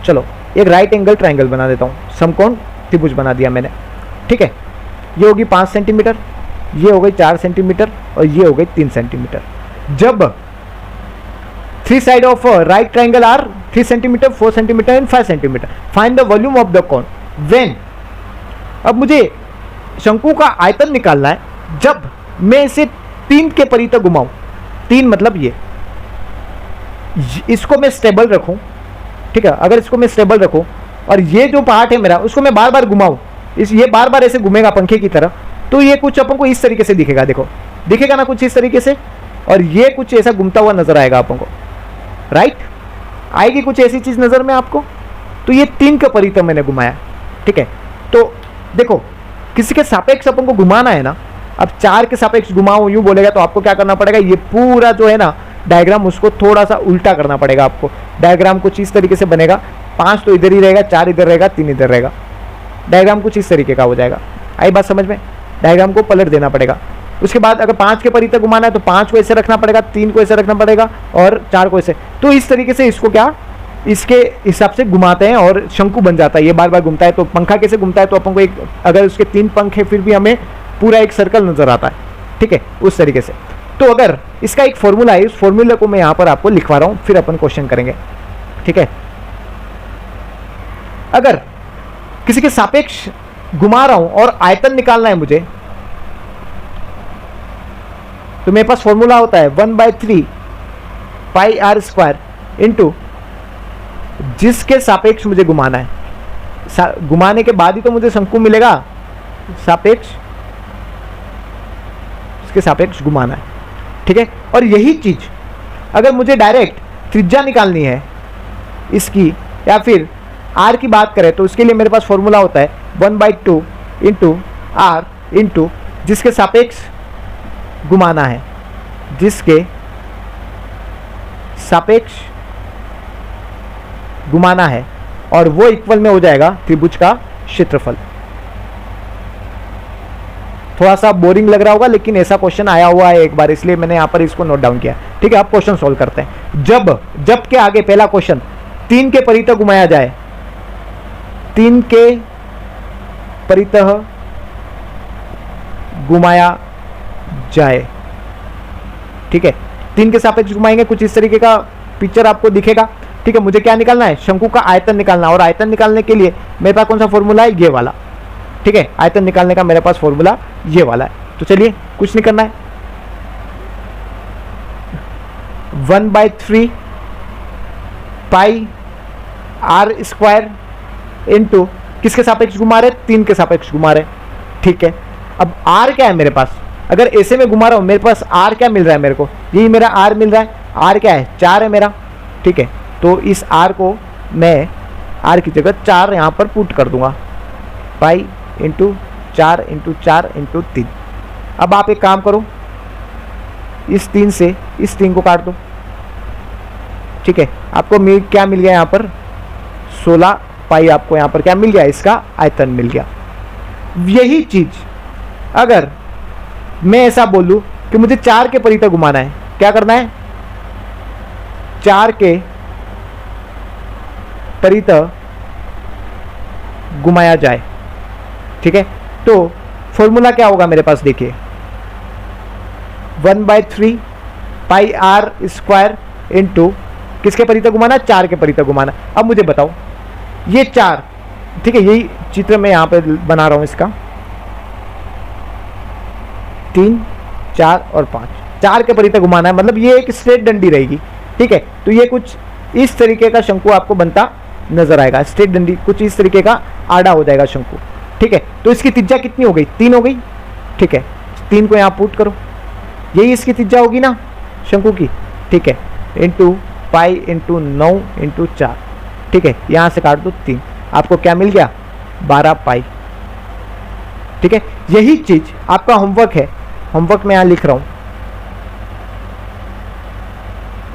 A: चलो एक राइट एंगल ट्राइंगल बना देता हूँ, समकोण त्रिभुज बना दिया मैंने। ठीक है, ये होगी 5 सेंटीमीटर, ये हो गई 4 सेंटीमीटर और ये हो गई 3 सेंटीमीटर। जब 3 side of right triangle are 3 centimetre, 4 centimetre and 5 centimetre, find the volume of the cone when. अब मुझे शंकु का आयतन निकालना है जब मैं इसे 3 के परितः घुमाऊं। 3 मतलब ये, इसको मैं स्टेबल रखूं। ठीक है, अगर इसको मैं स्टेबल रखूं और ये जो पार्ट है मेरा उसको मैं बार बार घुमाऊं, ये बार बार ऐसे घूमेगा पंखे की तरह, तो ये कुछ अपन को इस तरीके से दिखेगा। देखो दिखेगा ना कुछ इस तरीके से, और ये कुछ ऐसा घूमता हुआ नजर आएगा अपन को, राइट, आएगी कुछ ऐसी चीज नजर में आपको। तो ये 3 के परितः मैंने घुमाया। ठीक है, तो देखो किसी के सापेक्ष अपन को घुमाना है ना, अब 4 के सापेक्ष घुमाओ यूं बोलेगा तो आपको क्या करना पड़ेगा, ये पूरा जो है ना डायग्राम उसको थोड़ा सा उल्टा करना पड़ेगा आपको। डायग्राम कुछ इस तरीके से बनेगा, 5 तो इधर ही रहेगा, 4 इधर रहेगा, 3 इधर रहेगा। डायग्राम कुछ इस तरीके का हो जाएगा। आई बात समझ में, डायग्राम को पलट देना पड़ेगा। उसके बाद अगर 5 के परितः घुमाना है तो 5 को ऐसे रखना पड़ेगा, 3 को ऐसे रखना पड़ेगा और 4 को ऐसे। तो इस तरीके से इसको क्या, इसके हिसाब से घुमाते हैं और शंकु बन जाता है। ये बार बार घूमता है, तो पंखा कैसे घूमता है, तो अपन को एक, अगर उसके 3 पंख है फिर भी हमें पूरा एक सर्कल नजर आता है। ठीक है, उस तरीके से। तो अगर इसका एक फॉर्मूला है, इस फॉर्मूले को मैं यहाँ पर आपको लिखवा रहा हूँ, फिर अपन क्वेश्चन करेंगे। ठीक है, अगर किसी के सापेक्ष घुमा रहा हूं और आयतन निकालना है मुझे, तो मेरे पास फॉर्मूला होता है 1/3 पाई आर स्क्वायर इंटू जिसके सापेक्ष मुझे घुमाना है। घुमाने के बाद ही तो मुझे शंकु मिलेगा, सापेक्ष, इसके सापेक्ष घुमाना है। ठीक है, और यही चीज अगर मुझे डायरेक्ट त्रिज्या निकालनी है इसकी, या फिर आर की बात करें, तो उसके लिए मेरे पास फॉर्मूला होता है 1/2 इंटू आर इंटू जिसके सापेक्ष घुमाना है, जिसके सापेक्ष घुमाना है, और वो इक्वल में हो जाएगा त्रिभुज का क्षेत्रफल। थोड़ा सा बोरिंग लग रहा होगा, लेकिन ऐसा क्वेश्चन आया हुआ है एक बार, इसलिए मैंने यहां पर इसको नोट डाउन किया। ठीक है, अब क्वेश्चन सोल्व करते हैं। जब के आगे पहला क्वेश्चन 3 के परितः घुमाया जाए, 3 के परितः घुमाया जाए। ठीक है, 3 के सापेक्ष घुमाएंगे, कुछ इस तरीके का पिक्चर आपको दिखेगा। ठीक है, मुझे क्या निकालना है, शंकु का आयतन निकालना है, और आयतन निकालने के लिए मेरे पास कौन सा फॉर्मूला है, ये वाला। ठीक है, आयतन निकालने का मेरे पास फॉर्मूला ये वाला है। तो चलिए कुछ नहीं करना है, 1/3 पाई आर स्क्वायर इंटू किसके सापेक्ष घुमा रहे, 3 के सापेक्ष घुमा रहे। ठीक है, अब आर क्या है मेरे पास, अगर ऐसे में घुमा रहा हूं मेरे पास आर क्या मिल रहा है, मेरे को यही मेरा आर मिल रहा है। आर क्या है, 4 है मेरा। ठीक है, तो इस आर को मैं आर की जगह 4 यहां पर पुट कर दूंगा, पाई इंटू 4 इंटू 4 इंटू 3। अब आप एक काम करो, इस 3 से इस 3 को काट दो। ठीक है, आपको क्या मिल गया यहाँ पर, 16 पाई आपको यहाँ पर क्या मिल गया, इसका आयतन मिल गया। यही चीज अगर मैं ऐसा बोलूं कि मुझे 4 के परितः घुमाना है, क्या करना है, 4 के परितः घुमाया जाए। ठीक है, तो फॉर्मूला क्या होगा मेरे पास, देखिए 1/3 पाई आर स्क्वायर इंटू किसके परितः घुमाना, 4 के परितः घुमाना। अब मुझे बताओ ये 4, ठीक है, यही चित्र मैं यहां पे बना रहा हूं इसका, 3 4 और 5, 4 के परितः घुमाना है, मतलब ये एक स्ट्रेट डंडी रहेगी। ठीक है, तो ये कुछ इस तरीके का शंकु आपको बनता नजर आएगा, स्ट्रेट डंडी कुछ इस तरीके का आड़ा हो जाएगा शंकु। ठीक है, तो इसकी त्रिज्या कितनी हो गई, 3 हो गई। ठीक है, 3 को यहाँ पुट करो, यही इसकी त्रिज्या होगी ना शंकु की। ठीक है, इंटू पाई इंटू 9 इंटू 4। ठीक है, यहाँ से काट दो 3, आपको क्या मिल गया, 12 पाई। ठीक है, यही चीज आपका होमवर्क है, होमवर्क में यहाँ लिख रहा हूं,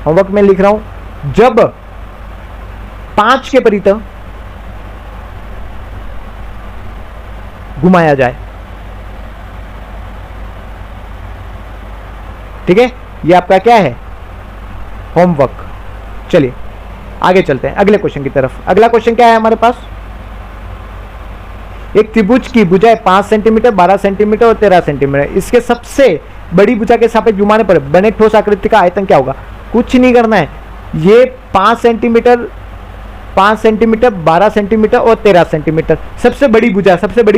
A: होमवर्क में लिख रहा हूं, जब 5 के परितः घुमाया जाए। ठीक है, ये आपका क्या है, होमवर्क। चलिए आगे चलते हैं अगले क्वेश्चन की तरफ। अगला क्वेश्चन क्या है हमारे पास, एक त्रिभुज की भुजाएं 5 सेंटीमीटर, 12 सेंटीमीटर और 13 सेंटीमीटर, इसके सबसे बड़ी भुजा के सापेक्ष घुमाने पर बने ठोस आकृति का आयतन क्या होगा। कुछ नहीं करना है, ये 5 सेंटीमीटर, 5 सेंटीमीटर, 12 सेंटीमीटर और 13 सेंटीमीटर, सबसे बड़ी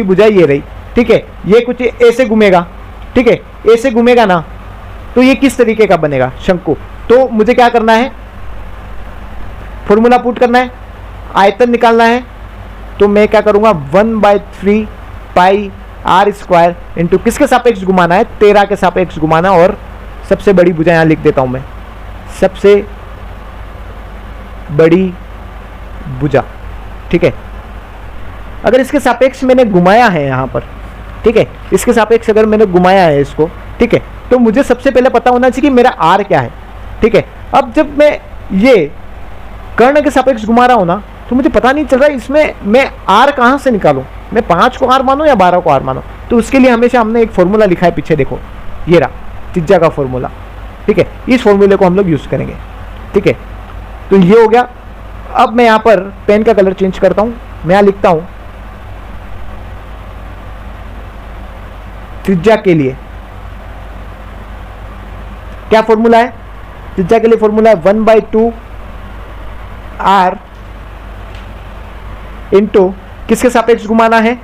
A: भुजा ये रही। ठीक है, ये कुछ ऐसे घूमेगा। ठीक है, ऐसे घूमेगा ना, तो ये किस तरीके का बनेगा शंकु। तो मुझे क्या करना है, फॉर्मूला पुट करना है, आयतन निकालना है। तो मैं क्या करूंगा, 1/3 पाई आर स्क्वायर इंटू किसके सापेक्ष घुमाना है, 13 के सापेक्ष घुमाना, और सबसे बड़ी भुजा यहां लिख देता हूं मैं, सबसे बड़ी भुजा। ठीक है, अगर इसके सापेक्ष मैंने घुमाया है यहां पर, ठीक है, इसके सापेक्ष अगर मैंने घुमाया है इसको, ठीक है, तो मुझे सबसे पहले पता होना चाहिए कि मेरा आर क्या है। ठीक है, अब जब मैं ये कर्ण के सापेक्ष घुमा रहा हूं ना, तो मुझे पता नहीं चल रहा है इसमें मैं आर कहां से निकालूं, मैं 5 को आर मानूं या 12 को आर मानूं। तो उसके लिए हमेशा हमने एक फॉर्मूला लिखा है पीछे, देखो ये रहा त्रिज्या का फॉर्मूला। ठीक है, इस फॉर्मूले को हम लोग यूज करेंगे। ठीक है, तो ये हो गया। अब मैं यहां पर पेन का कलर चेंज करता हूं, मैं यहां लिखता हूं त्रिज्या के लिए क्या फॉर्मूला है, त्रिज्या के लिए फॉर्मूला है 1/2 आर इंटू किसके सापेक्ष घुमाना है,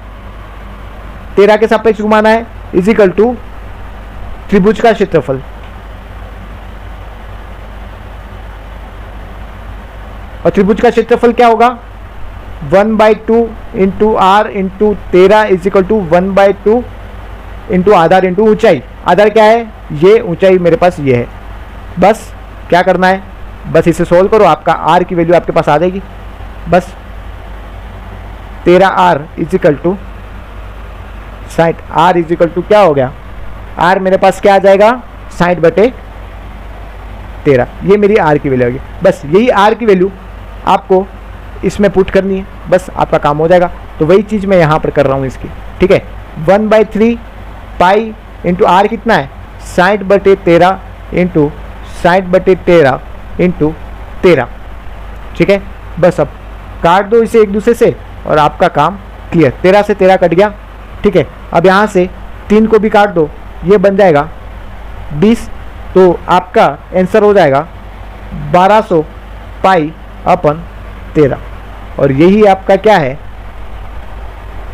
A: 13 के सापेक्ष घुमाना है, इज इक्वल टू त्रिभुज का क्षेत्रफल। और त्रिभुज का क्षेत्रफल क्या होगा, 1/2 into r into 13 is equal to 1/2 into आधार इंटू ऊंचाई। आधार क्या है, ये, ऊंचाई मेरे पास ये है। बस क्या करना है, बस इसे सोल्व करो, आपका आर की वैल्यू आपके पास आ जाएगी। बस 13r is equal to 60, r is equal to क्या हो गया, r मेरे पास क्या आ जाएगा, 60/13, ये मेरी r की वैल्यू होगी। बस यही r की वैल्यू आपको इसमें पुट करनी है, बस आपका काम हो जाएगा। तो वही चीज़ मैं यहाँ पर कर रहा हूँ इसकी। ठीक है, 1/3 पाई इंटू आर कितना है, 60/13 इंटू 60/13 इंटू 13। ठीक है, बस अब काट दो इसे एक दूसरे से और आपका काम क्लियर। 13 से 13 कट गया। ठीक है, अब यहाँ से 3 को भी काट दो, ये बन जाएगा 20। तो आपका आंसर हो जाएगा 1200 पाई अपन 13, और यही आपका क्या है,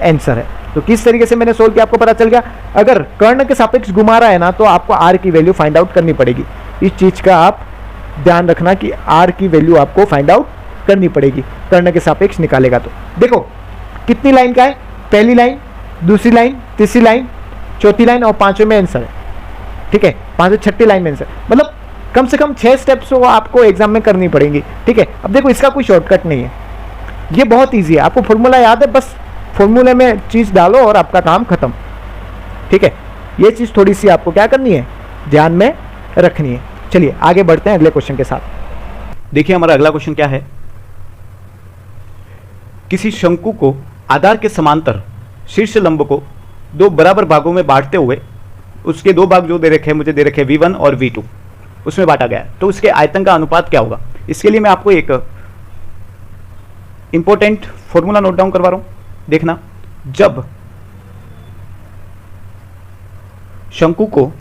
A: आंसर है। तो किस तरीके से मैंने सोल्व किया आपको पता चल गया। अगर कर्ण के सापेक्ष घुमा रहा है ना, तो आपको आर की वैल्यू फाइंड आउट करनी पड़ेगी। इस चीज का आप ध्यान रखना कि आर की वैल्यू आपको फाइंड आउट करनी पड़ेगी कर्ण के सापेक्ष निकालेगा। तो देखो कितनी लाइन का है, पहली लाइन, दूसरी लाइन, तीसरी लाइन, चौथी लाइन और पांचवें में आंसर है। ठीक है, पांचवें छठी लाइन में आंसर, मतलब कम से कम 6 स्टेप्स वो आपको एग्जाम में करनी पड़ेंगी। ठीक है, अब देखो इसका कोई शॉर्टकट नहीं है, ये बहुत ईजी है। आपको फॉर्मूला याद है, बस फॉर्मूले में चीज डालो और आपका काम खत्म। ठीक है, ये चीज थोड़ी सी आपको क्या करनी है, ध्यान में रखनी है। चलिए आगे बढ़ते हैं अगले क्वेश्चन के साथ।
B: देखिए हमारा अगला क्वेश्चन क्या है, किसी शंकु को आधार के समांतर शीर्ष लंब को 2 बराबर भागों में बांटते हुए उसके 2 भाग जो दे रखे हैं, मुझे दे रखे हैं V1 और V2, उसमें बांटा गया है। तो उसके आयतन का अनुपात क्या होगा। इसके लिए मैं आपको एक इंपॉर्टेंट फॉर्मूला नोट डाउन करवा रहा हूं। देखना, जब शंकु को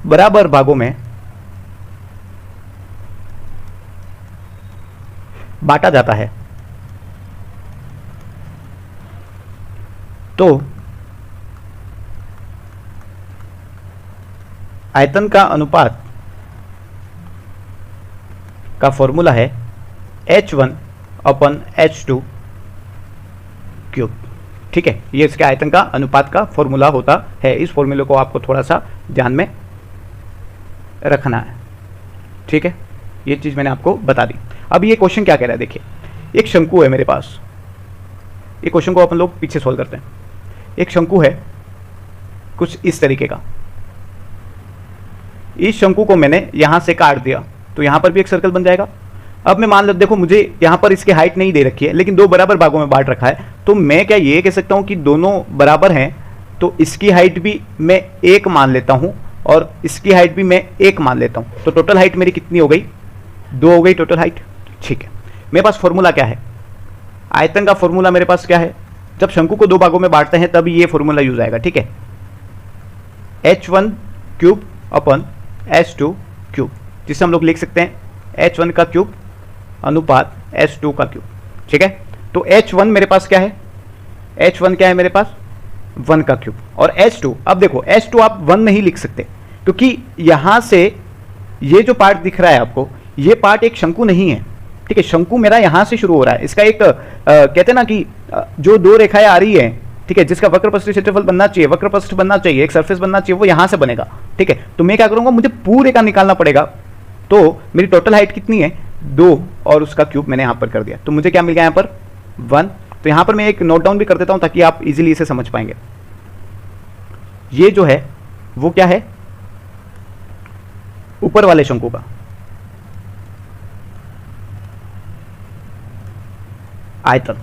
B: बराबर भागों में बांटा जाता है तो आयतन का अनुपात का फॉर्मूला है H1/H2 क्यूब। ठीक है, ये इसके आयतन का अनुपात का फॉर्मूला होता है। इस फॉर्मूले को आपको थोड़ा सा ध्यान में रखना है। ठीक है, ये चीज मैंने आपको बता दी। अब ये क्वेश्चन क्या कह रहा है, देखिए एक शंकु है मेरे पास। ये क्वेश्चन को अपन लोग पीछे सॉल्व करते हैं। एक शंकु है कुछ इस तरीके का, इस शंकु को मैंने यहां से काट दिया तो यहां पर भी एक सर्कल बन जाएगा। अब मैं मान लो, देखो मुझे यहां पर इसकी हाइट नहीं दे रखी है, लेकिन 2 बराबर भागों में बांट रखा है, तो मैं क्या ये कह सकता हूं कि दोनों बराबर हैं, तो इसकी हाइट भी मैं 1 मान लेता हूं और इसकी हाइट भी मैं 1 मान लेता हूं। तो टोटल हाइट मेरी कितनी हो गई, 2 हो गई टोटल हाइट। ठीक है, मेरे पास फॉर्मूला क्या है, आयतन का फॉर्मूला मेरे पास क्या है, जब शंकु को 2 भागों में बांटते हैं तब ये फॉर्मूला यूज आएगा। ठीक है, H1/H2, जिसे हम लोग लिख सकते हैं H1 का क्यूब अनुपात H2 का क्यूब। ठीक है, तो H1 मेरे पास क्या है, H1 क्या है मेरे पास, 1 का क्यूब, और H2, अब देखो H2 आप 1 नहीं लिख सकते क्योंकि यहां से ये जो पार्ट दिख रहा है आपको, ये पार्ट एक शंकु नहीं है। ठीक है, शंकु मेरा यहां से शुरू हो रहा है, इसका एक कहते हैं ना कि जो 2 रेखाएं आ रही है, ठीक है, जिसका वक्रपष्ठीय क्षेत्रफल बनना चाहिए, वक्रपष्ठ बनना चाहिए, एक सरफेस बनना चाहिए, वो यहां से बनेगा। ठीक है, तो मैं क्या करूंगा, मुझे पूरे का निकालना पड़ेगा। तो मेरी टोटल हाइट कितनी है, 2, और उसका क्यूब मैंने यहां पर कर दिया, तो मुझे क्या मिल गया यहां पर 1। तो यहां पर मैं एक नोट डाउन भी कर देता हूं ताकि आप इजीली इसे समझ पाएंगे। ये जो है वो क्या है, ऊपर वाले शंकु का आयतन,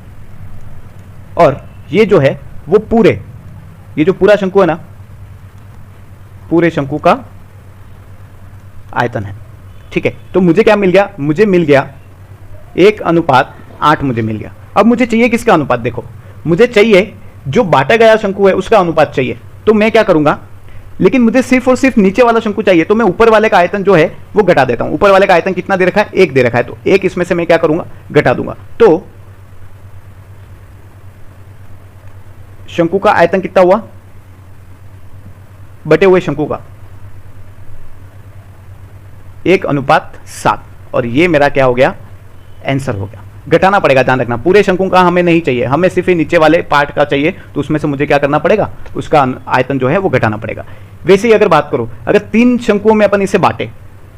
B: और ये जो है वो पूरे, ये जो पूरा शंकु है ना, पूरे शंकु का आयतन है। ठीक है, तो मुझे क्या मिल गया, मुझे मिल गया 1/8 मुझे मिल गया। अब मुझे चाहिए किसका अनुपात, देखो मुझे चाहिए जो बांटा गया शंकु है उसका अनुपात चाहिए। तो मैं क्या करूंगा, लेकिन मुझे सिर्फ और सिर्फ नीचे वाला शंकु चाहिए, तो मैं ऊपर वाले का आयतन जो है वो घटा देता हूं। ऊपर वाले का आयतन कितना दे रखा है, 1 दे रखा है, तो 1 इसमें से मैं क्या करूंगा, घटा दूंगा। तो शंकु का आयतन कितना हुआ, बटे हुए शंकु का 1/7, और ये मेरा क्या हो गया, आंसर हो गया। घटाना पड़ेगा, ध्यान रखना, पूरे शंकु का हमें नहीं चाहिए, हमें सिर्फ नीचे वाले पार्ट का चाहिए, तो उसमें से मुझे क्या करना पड़ेगा, उसका आयतन जो है वो घटाना पड़ेगा। वैसे ही अगर बात करो, अगर 3 शंकुओं में अपन इसे बांटे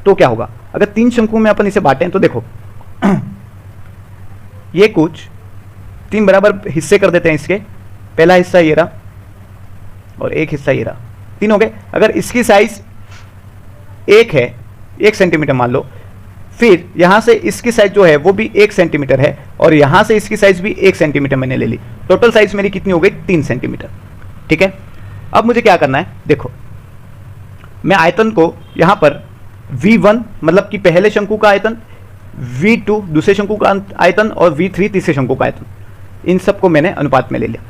B: तो क्या होगा, अगर 3 शंकुओं में अपन इसे बांटे तो देखो ये कुछ 3 बराबर हिस्से कर देते हैं इसके, पहला हिस्सा ये रहा और एक हिस्सा ये रहा, 3 हो गए। अगर इसकी साइज 1 है, 1 सेंटीमीटर मान लो, फिर यहां से इसकी साइज जो है वो भी 1 सेंटीमीटर है, और यहां से इसकी साइज भी 1 सेंटीमीटर मैंने ले ली, टोटल साइज मेरी कितनी हो गई, 3 सेंटीमीटर। ठीक है, अब मुझे क्या करना है, देखो मैं आयतन को यहां पर V1 मतलब कि पहले शंकु का आयतन, V2 दूसरे शंकु का आयतन और V3 तीसरे शंकु का आयतन, इन सबको मैंने अनुपात में ले लिया।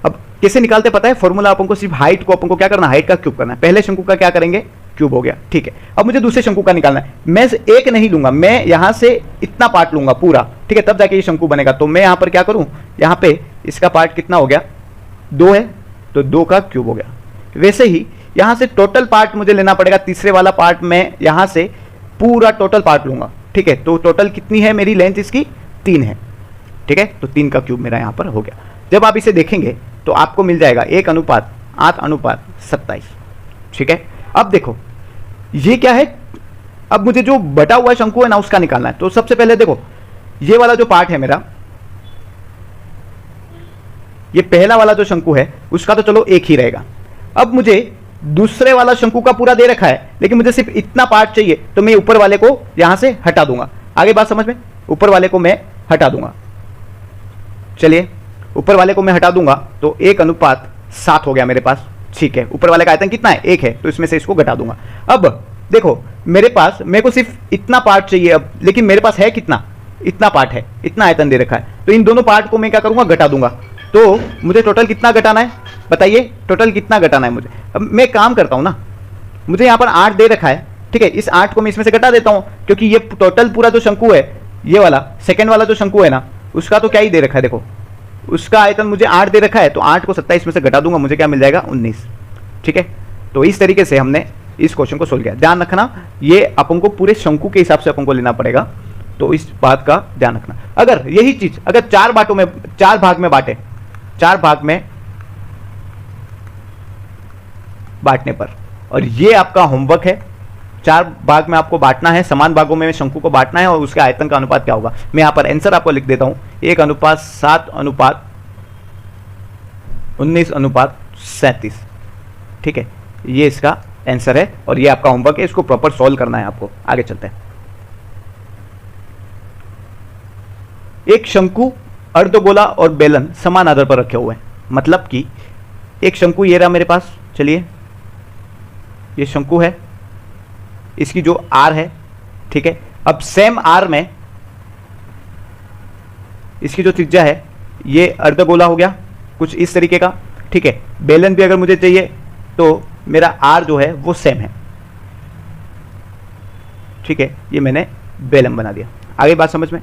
B: अब कैसे निकालते पता है? फॉर्मूला अपन को सिर्फ हाइट को अपन को क्या करना, हाइट का क्यूब करना है। पहले शंकु का क्या करेंगे, क्यूब हो गया, ठीक है। अब मुझे दूसरे शंकु का निकालना है। मैं एक नहीं लूंगा, मैं यहां से इतना पार्ट लूंगा पूरा, ठीक है, तब जाके ये शंकु बनेगा। तो मैं यहां पर क्या करूं, यहां पे इसका पार्ट कितना हो गया, 2 है, तो 2 का क्यूब हो गया। वैसे ही यहां से टोटल पार्ट मुझे लेना पड़ेगा, तीसरे वाला पार्ट मैं यहां से पूरा टोटल पार्ट लूंगा, ठीक है। तो टोटल कितनी है मेरी लेंथ, इसकी 3 है, ठीक है। तो 3 का क्यूब मेरा यहां पर हो गया। जब आप इसे देखेंगे तो आपको मिल जाएगा 1:8:27, ठीक है। अब देखो ये क्या है, अब मुझे जो बटा हुआ शंकु है ना उसका निकालना है। तो सबसे पहले देखो ये वाला जो पार्ट है मेरा, ये पहला वाला जो शंकु है उसका तो चलो एक ही रहेगा। अब मुझे दूसरे वाला शंकु का पूरा दे रखा है, लेकिन मुझे सिर्फ इतना पार्ट चाहिए, तो मैं ऊपर वाले को यहां से हटा दूंगा। आगे बात समझ में, ऊपर वाले को मैं हटा दूंगा। चलिए ऊपर वाले को मैं हटा दूंगा तो 1:7 हो गया मेरे पास, ठीक है। ऊपर वाले का आयतन कितना है, 1 है, तो इसमें से इसको घटा दूंगा। अब देखो मेरे पास, मेरे को सिर्फ इतना पार्ट चाहिए अब, लेकिन मेरे पास है कितना, इतना पार्ट है, इतना आयतन दे रखा है। तो इन दोनों पार्ट को मैं क्या करूंगा, घटा दूंगा। तो मुझे टोटल कितना घटाना है, बताइए टोटल कितना घटाना है मुझे। अब मैं काम करता हूं ना, मुझे यहां पर 8 दे रखा है, ठीक है। इस 8 को मैं इसमें से घटा देता हूं, क्योंकि ये टोटल पूरा जो शंकु है, ये वाला सेकेंड वाला जो शंकु है ना, उसका तो क्या ही दे रखा है, देखो उसका आयतन मुझे 8 दे रखा है, तो 8 को 27 में से घटा दूंगा, मुझे क्या मिल जाएगा, 19, ठीक है। तो इस तरीके से हमने इस क्वेश्चन को सोल्व किया। ध्यान रखना ये अपन को पूरे शंकु के हिसाब से अपन को लेना पड़ेगा, तो इस बात का ध्यान रखना। अगर यही चीज अगर 4 भाग में बांटे, 4 भाग में बांटने पर, और ये आपका होमवर्क है, 4 भाग में आपको बांटना है, समान भागों में शंकु को बांटना है, और उसके आयतन का अनुपात क्या होगा। मैं यहां पर आंसर आपको लिख देता हूं, 1:7:19:37, ठीक है। ये इसका आंसर है और ये आपका होमवर्क है, इसको प्रॉपर सॉल्व करना है आपको। आगे चलते हैं। एक शंकु, अर्धगोला और बेलन समान आधार पर रखे हुए हैं। मतलब कि एक शंकु ये रहा मेरे पास, चलिए ये शंकु है, इसकी जो आर है, ठीक है। अब सेम आर में इसकी जो त्रिज्या है, ये अर्धगोला हो गया कुछ इस तरीके का, ठीक है। बेलन भी अगर मुझे चाहिए तो मेरा आर जो है वो सेम है, ठीक है। ये मैंने बेलन बना दिया। आगे बात समझ में।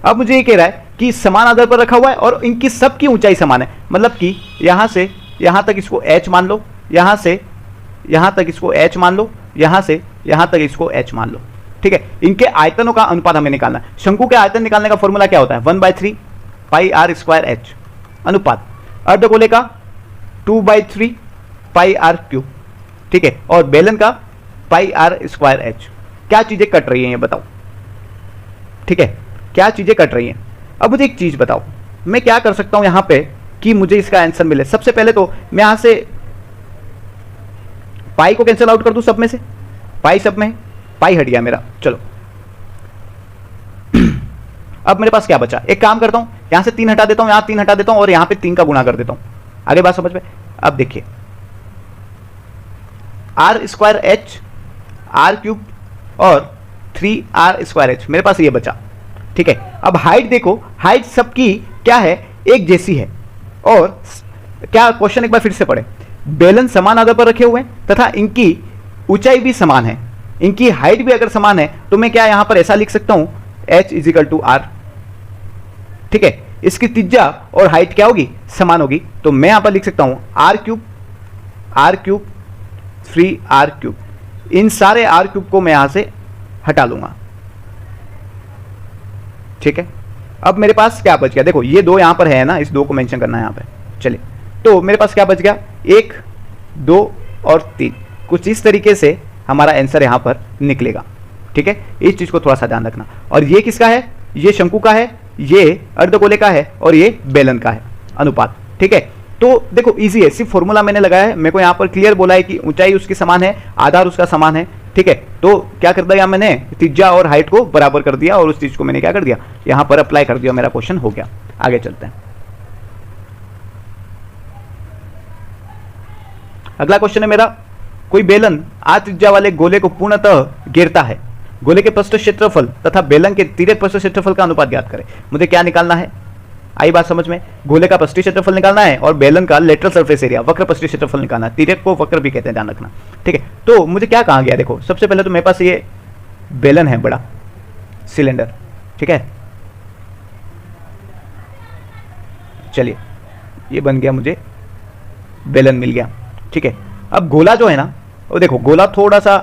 B: अब मुझे ये कह रहा है कि समान आधार पर रखा हुआ है और इनकी सबकी ऊंचाई समान है। मतलब कि यहां से यहां तक इसको h मान लो, यहां से यहां तक इसको h मान लो, यहां से यहां तक इसको h मान लो, ठीक है। इनके आयतनों का अनुपात हमें निकालना है। शंकु के आयतन निकालने का फॉर्मूला क्या होता है, 1/3 πr² h अनुपात, अर्धगोले का 2/3 πr³, ठीक है, और बेलन का πr² h। क्या चीजें कट रही हैं ये बताओ, ठीक है, क्या चीजें कट रही हैं। अब मुझे एक चीज बताओ, मैं क्या कर सकता हूं यहां पे कि मुझे इसका आंसर मिले। सबसे पहले तो मैं यहां से पाई को कैंसिल आउट कर दूं, सब में से पाई सब में, पाई हट गया मेरा। चलो अब मेरे पास क्या बचा, एक काम करता हूं, यहां से 3 हटा देता हूं, यहां 3 हटा देता हूं और यहां पे 3 का गुणा कर देता हूं। आगे बात समझ में। अब देखिए r² r³ और 3r² h मेरे पास ये बचा, ठीक है। अब हाइट देखो, हाइट सबकी क्या है, एक जैसी है। और क्या क्वेश्चन एक बार फिर से पढ़े, बेलन समान आधार पर रखे हुए हैं तथा इनकी ऊंचाई भी समान है, इनकी हाइट भी अगर समान है तो मैं क्या यहां पर ऐसा लिख सकता हूं h = r, ठीक है। इसकी त्रिज्या और हाइट क्या होगी, समान होगी, तो मैं यहां पर लिख सकता हूं r³ 3r³। इन सारे r³ को मैं यहां से हटा लूंगा, ठीक है। अब मेरे पास क्या बच गया, देखो ये 2 यहां पर है ना, इस 2 को मेंशन करना है यहां पे। चलिए तो मेरे पास क्या बच गया, 1 2 और 3, कुछ इस तरीके से हमारा आंसर यहां पर निकलेगा, ठीक है। इस चीज को थोड़ा सा ध्यान रखना। और ये किसका है, ये शंकु का है, ये अर्धगोले का है और ये बेलन का है अनुपात, ठीक है। तो देखो इजी है, सिर्फ फॉर्मूला मैंने लगाया है, मेरे को यहाँ पर क्लियर बोला है कि ऊंचाई उसकी समान है, आधार उसका समान है, ठीक है। तो क्या कर दिया मैंने, त्रिज्या और हाइट को बराबर कर दिया और उस चीज को मैंने क्या कर दिया, यहाँ पर अप्लाई कर दिया, मेरा क्वेश्चन हो गया। आगे चलते हैं। अगला क्वेश्चन है मेरा, कोई बेलन आठ त्रिज्या वाले गोले को पूर्णतः घेरता है, गोले के पृष्ठ क्षेत्रफल तथा बेलन के तिर्यक पृष्ठ क्षेत्रफल का अनुपात ज्ञात करें। मुझे क्या निकालना है, आई बात समझ में? गोले का पृष्ठीय क्षेत्रफल निकालना है और बेलन का लेटरल सरफेस एरिया, वक्र पृष्ठीय क्षेत्रफल निकालना है। तिर्यक को वक्र भी कहते हैं, ध्यान रखना, ठीक है। तो मुझे क्या कहा गया, देखो सबसे पहले तो मेरे पास ये बेलन है, बड़ा सिलेंडर, ठीक है। चलिए ये बन गया, मुझे बेलन मिल गया, ठीक है। अब गोला जो है ना, वो देखो गोला थोड़ा सा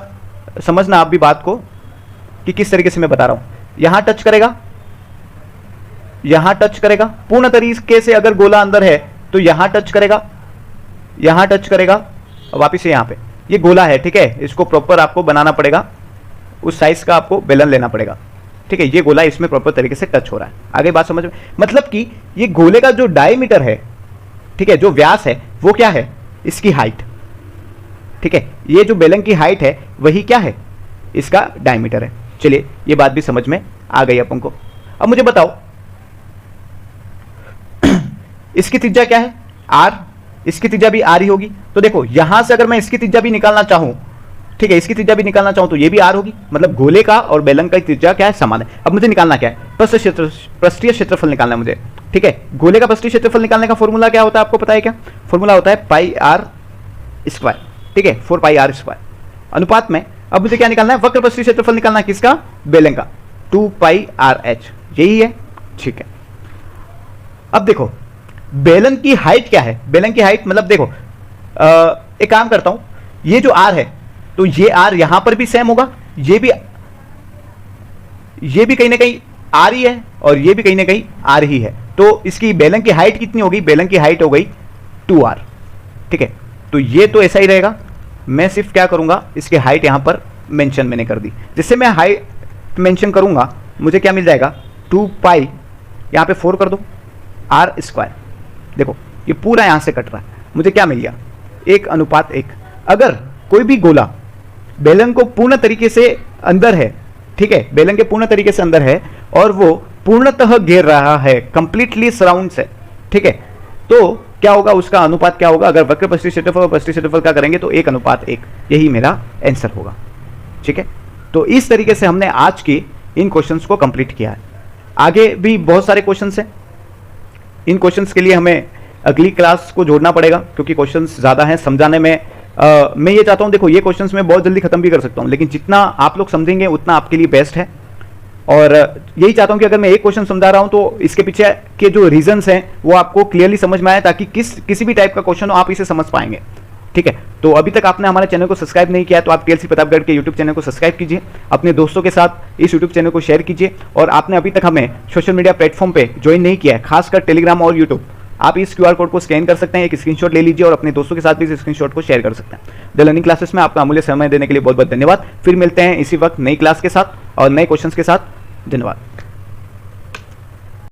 B: समझना आप भी बात को कि किस तरीके से मैं बता रहा हूं। यहां टच करेगा, यहां टच करेगा, पूर्ण तरीके से अगर गोला अंदर है तो यहां टच करेगा, यहां टच करेगा, वापिस से यहां पे। ये गोला है, ठीक है, इसको प्रॉपर आपको बनाना पड़ेगा, उस साइज का आपको बेलन लेना पड़ेगा, ठीक है। ये गोला इसमें प्रॉपर तरीके से टच हो रहा है, आगे बात समझ में? मतलब कि ये गोले का जो डायमीटर है, ठीक है, जो व्यास है वो क्या है, इसकी हाइट, ठीक है। ये जो बेलन की हाइट है वही क्या है, इसका डायमीटर है। चलिए ये बात भी समझ में आ गई अपन को। अब मुझे बताओ इसकी त्रिज्या क्या है, r, इसकी त्रिज्या भी r ही होगी। तो देखो यहां से अगर मैं इसकी त्रिज्या भी निकालना चाहूं, ठीक है, इसकी त्रिज्या भी निकालना चाहूं तो ये भी r होगी, मतलब गोले का और बेलन का त्रिज्या क्या है, समान है। अब मुझे निकालना क्या है, पृष्ठीय क्षेत्रफल निकालना है मुझे, ठीक है। गोले का पृष्ठीय क्षेत्रफल निकालने का फॉर्मूला क्या होता है, आपको पता है क्या? फॉर्मूला होता है पाई r स्क्वायर, ठीक है, 4 पाई r स्क्वायर अनुपात में। अब मुझे क्या निकालना है, वक्र पृष्ठीय क्षेत्रफल निकालना है, किसका, बेलन का, 2 पाई RH, यही है, ठीक है। अब देखो बेलन की हाइट क्या है, बेलन की हाइट मतलब देखो एक काम करता हूं, ये जो r है तो ये r यहां पर भी सेम होगा, ये भी कहीं ना कहीं r ही है और ये भी कहीं ना कहीं r ही है। तो इसकी बेलन की हाइट कितनी होगी, बेलन की हाइट हो गई 2r, ठीक है। तो ये तो ऐसा ही रहेगा, मैं सिर्फ क्या करूंगा, इसकी हाइट यहां पर मेंशन मैंने कर दी, जिससे मैं हाइट मेंशन करूंगा मुझे क्या मिल जाएगा, 2 पाई, यहां पे 4 कर दो, r स्क्वायर। देखो ये पूरा यहां से कट रहा है, मुझे क्या मिल गया, 1:1। अगर कोई भी गोला बेलन को पूर्ण तरीके से अंदर है, ठीक है, बेलन के पूर्ण तरीके से अंदर है और वो पूर्णतः घेर रहा है, कंप्लीटली सराउंड से, ठीक है, तो क्या होगा, उसका अनुपात क्या होगा, अगर वक्र पृष्ठीय क्षेत्रफल और पृष्ठीय क्षेत्रफल का करेंगे तो 1:1, यही मेरा आंसर होगा, ठीक है। तो इस तरीके से हमने आज की इन क्वेश्चंस को कंप्लीट किया है। आगे भी बहुत सारे क्वेश्चंस हैं, इन क्वेश्चंस के लिए हमें अगली क्लास को जोड़ना पड़ेगा क्योंकि क्वेश्चंस ज़्यादा हैं समझाने में। मैं ये चाहता हूँ, देखो ये क्वेश्चंस मैं बहुत जल्दी खत्म भी कर सकता हूँ, लेकिन जितना आप लोग समझेंगे उतना आपके लिए बेस्ट है। और यही चाहता हूँ कि अगर मैं एक क्वेश्चन समझा रहा हूँ तो इसके पीछे के जो रीजंस हैं वो आपको क्लियरली समझ में आए, ताकि किसी भी टाइप का क्वेश्चन हो आप इसे समझ पाएंगे, ठीक है। तो अभी तक आपने हमारे चैनल को सब्सक्राइब नहीं किया तो आप TLC प्रतापगढ़ के यूट्यूब चैनल को सब्सक्राइब कीजिए, अपने दोस्तों के साथ इस यूट्यूब चैनल को शेयर कीजिए। और आपने अभी तक हमें सोशल मीडिया प्लेटफॉर्म पे ज्वाइन नहीं किया है, खासकर टेलीग्राम और यूट्यूब, आप इस QR कोड को स्कैन कर सकते हैं, एक स्क्रीनशॉट ले लीजिए और अपने दोस्तों के साथ भी इस स्क्रीनशॉट को शेयर कर सकते हैं। द लर्निंग क्लासेस में आपका अमूल्य समय देने के लिए बहुत बहुत धन्यवाद। फिर मिलते हैं इसी वक्त नई क्लास के साथ और नए क्वेश्चंस के साथ। धन्यवाद।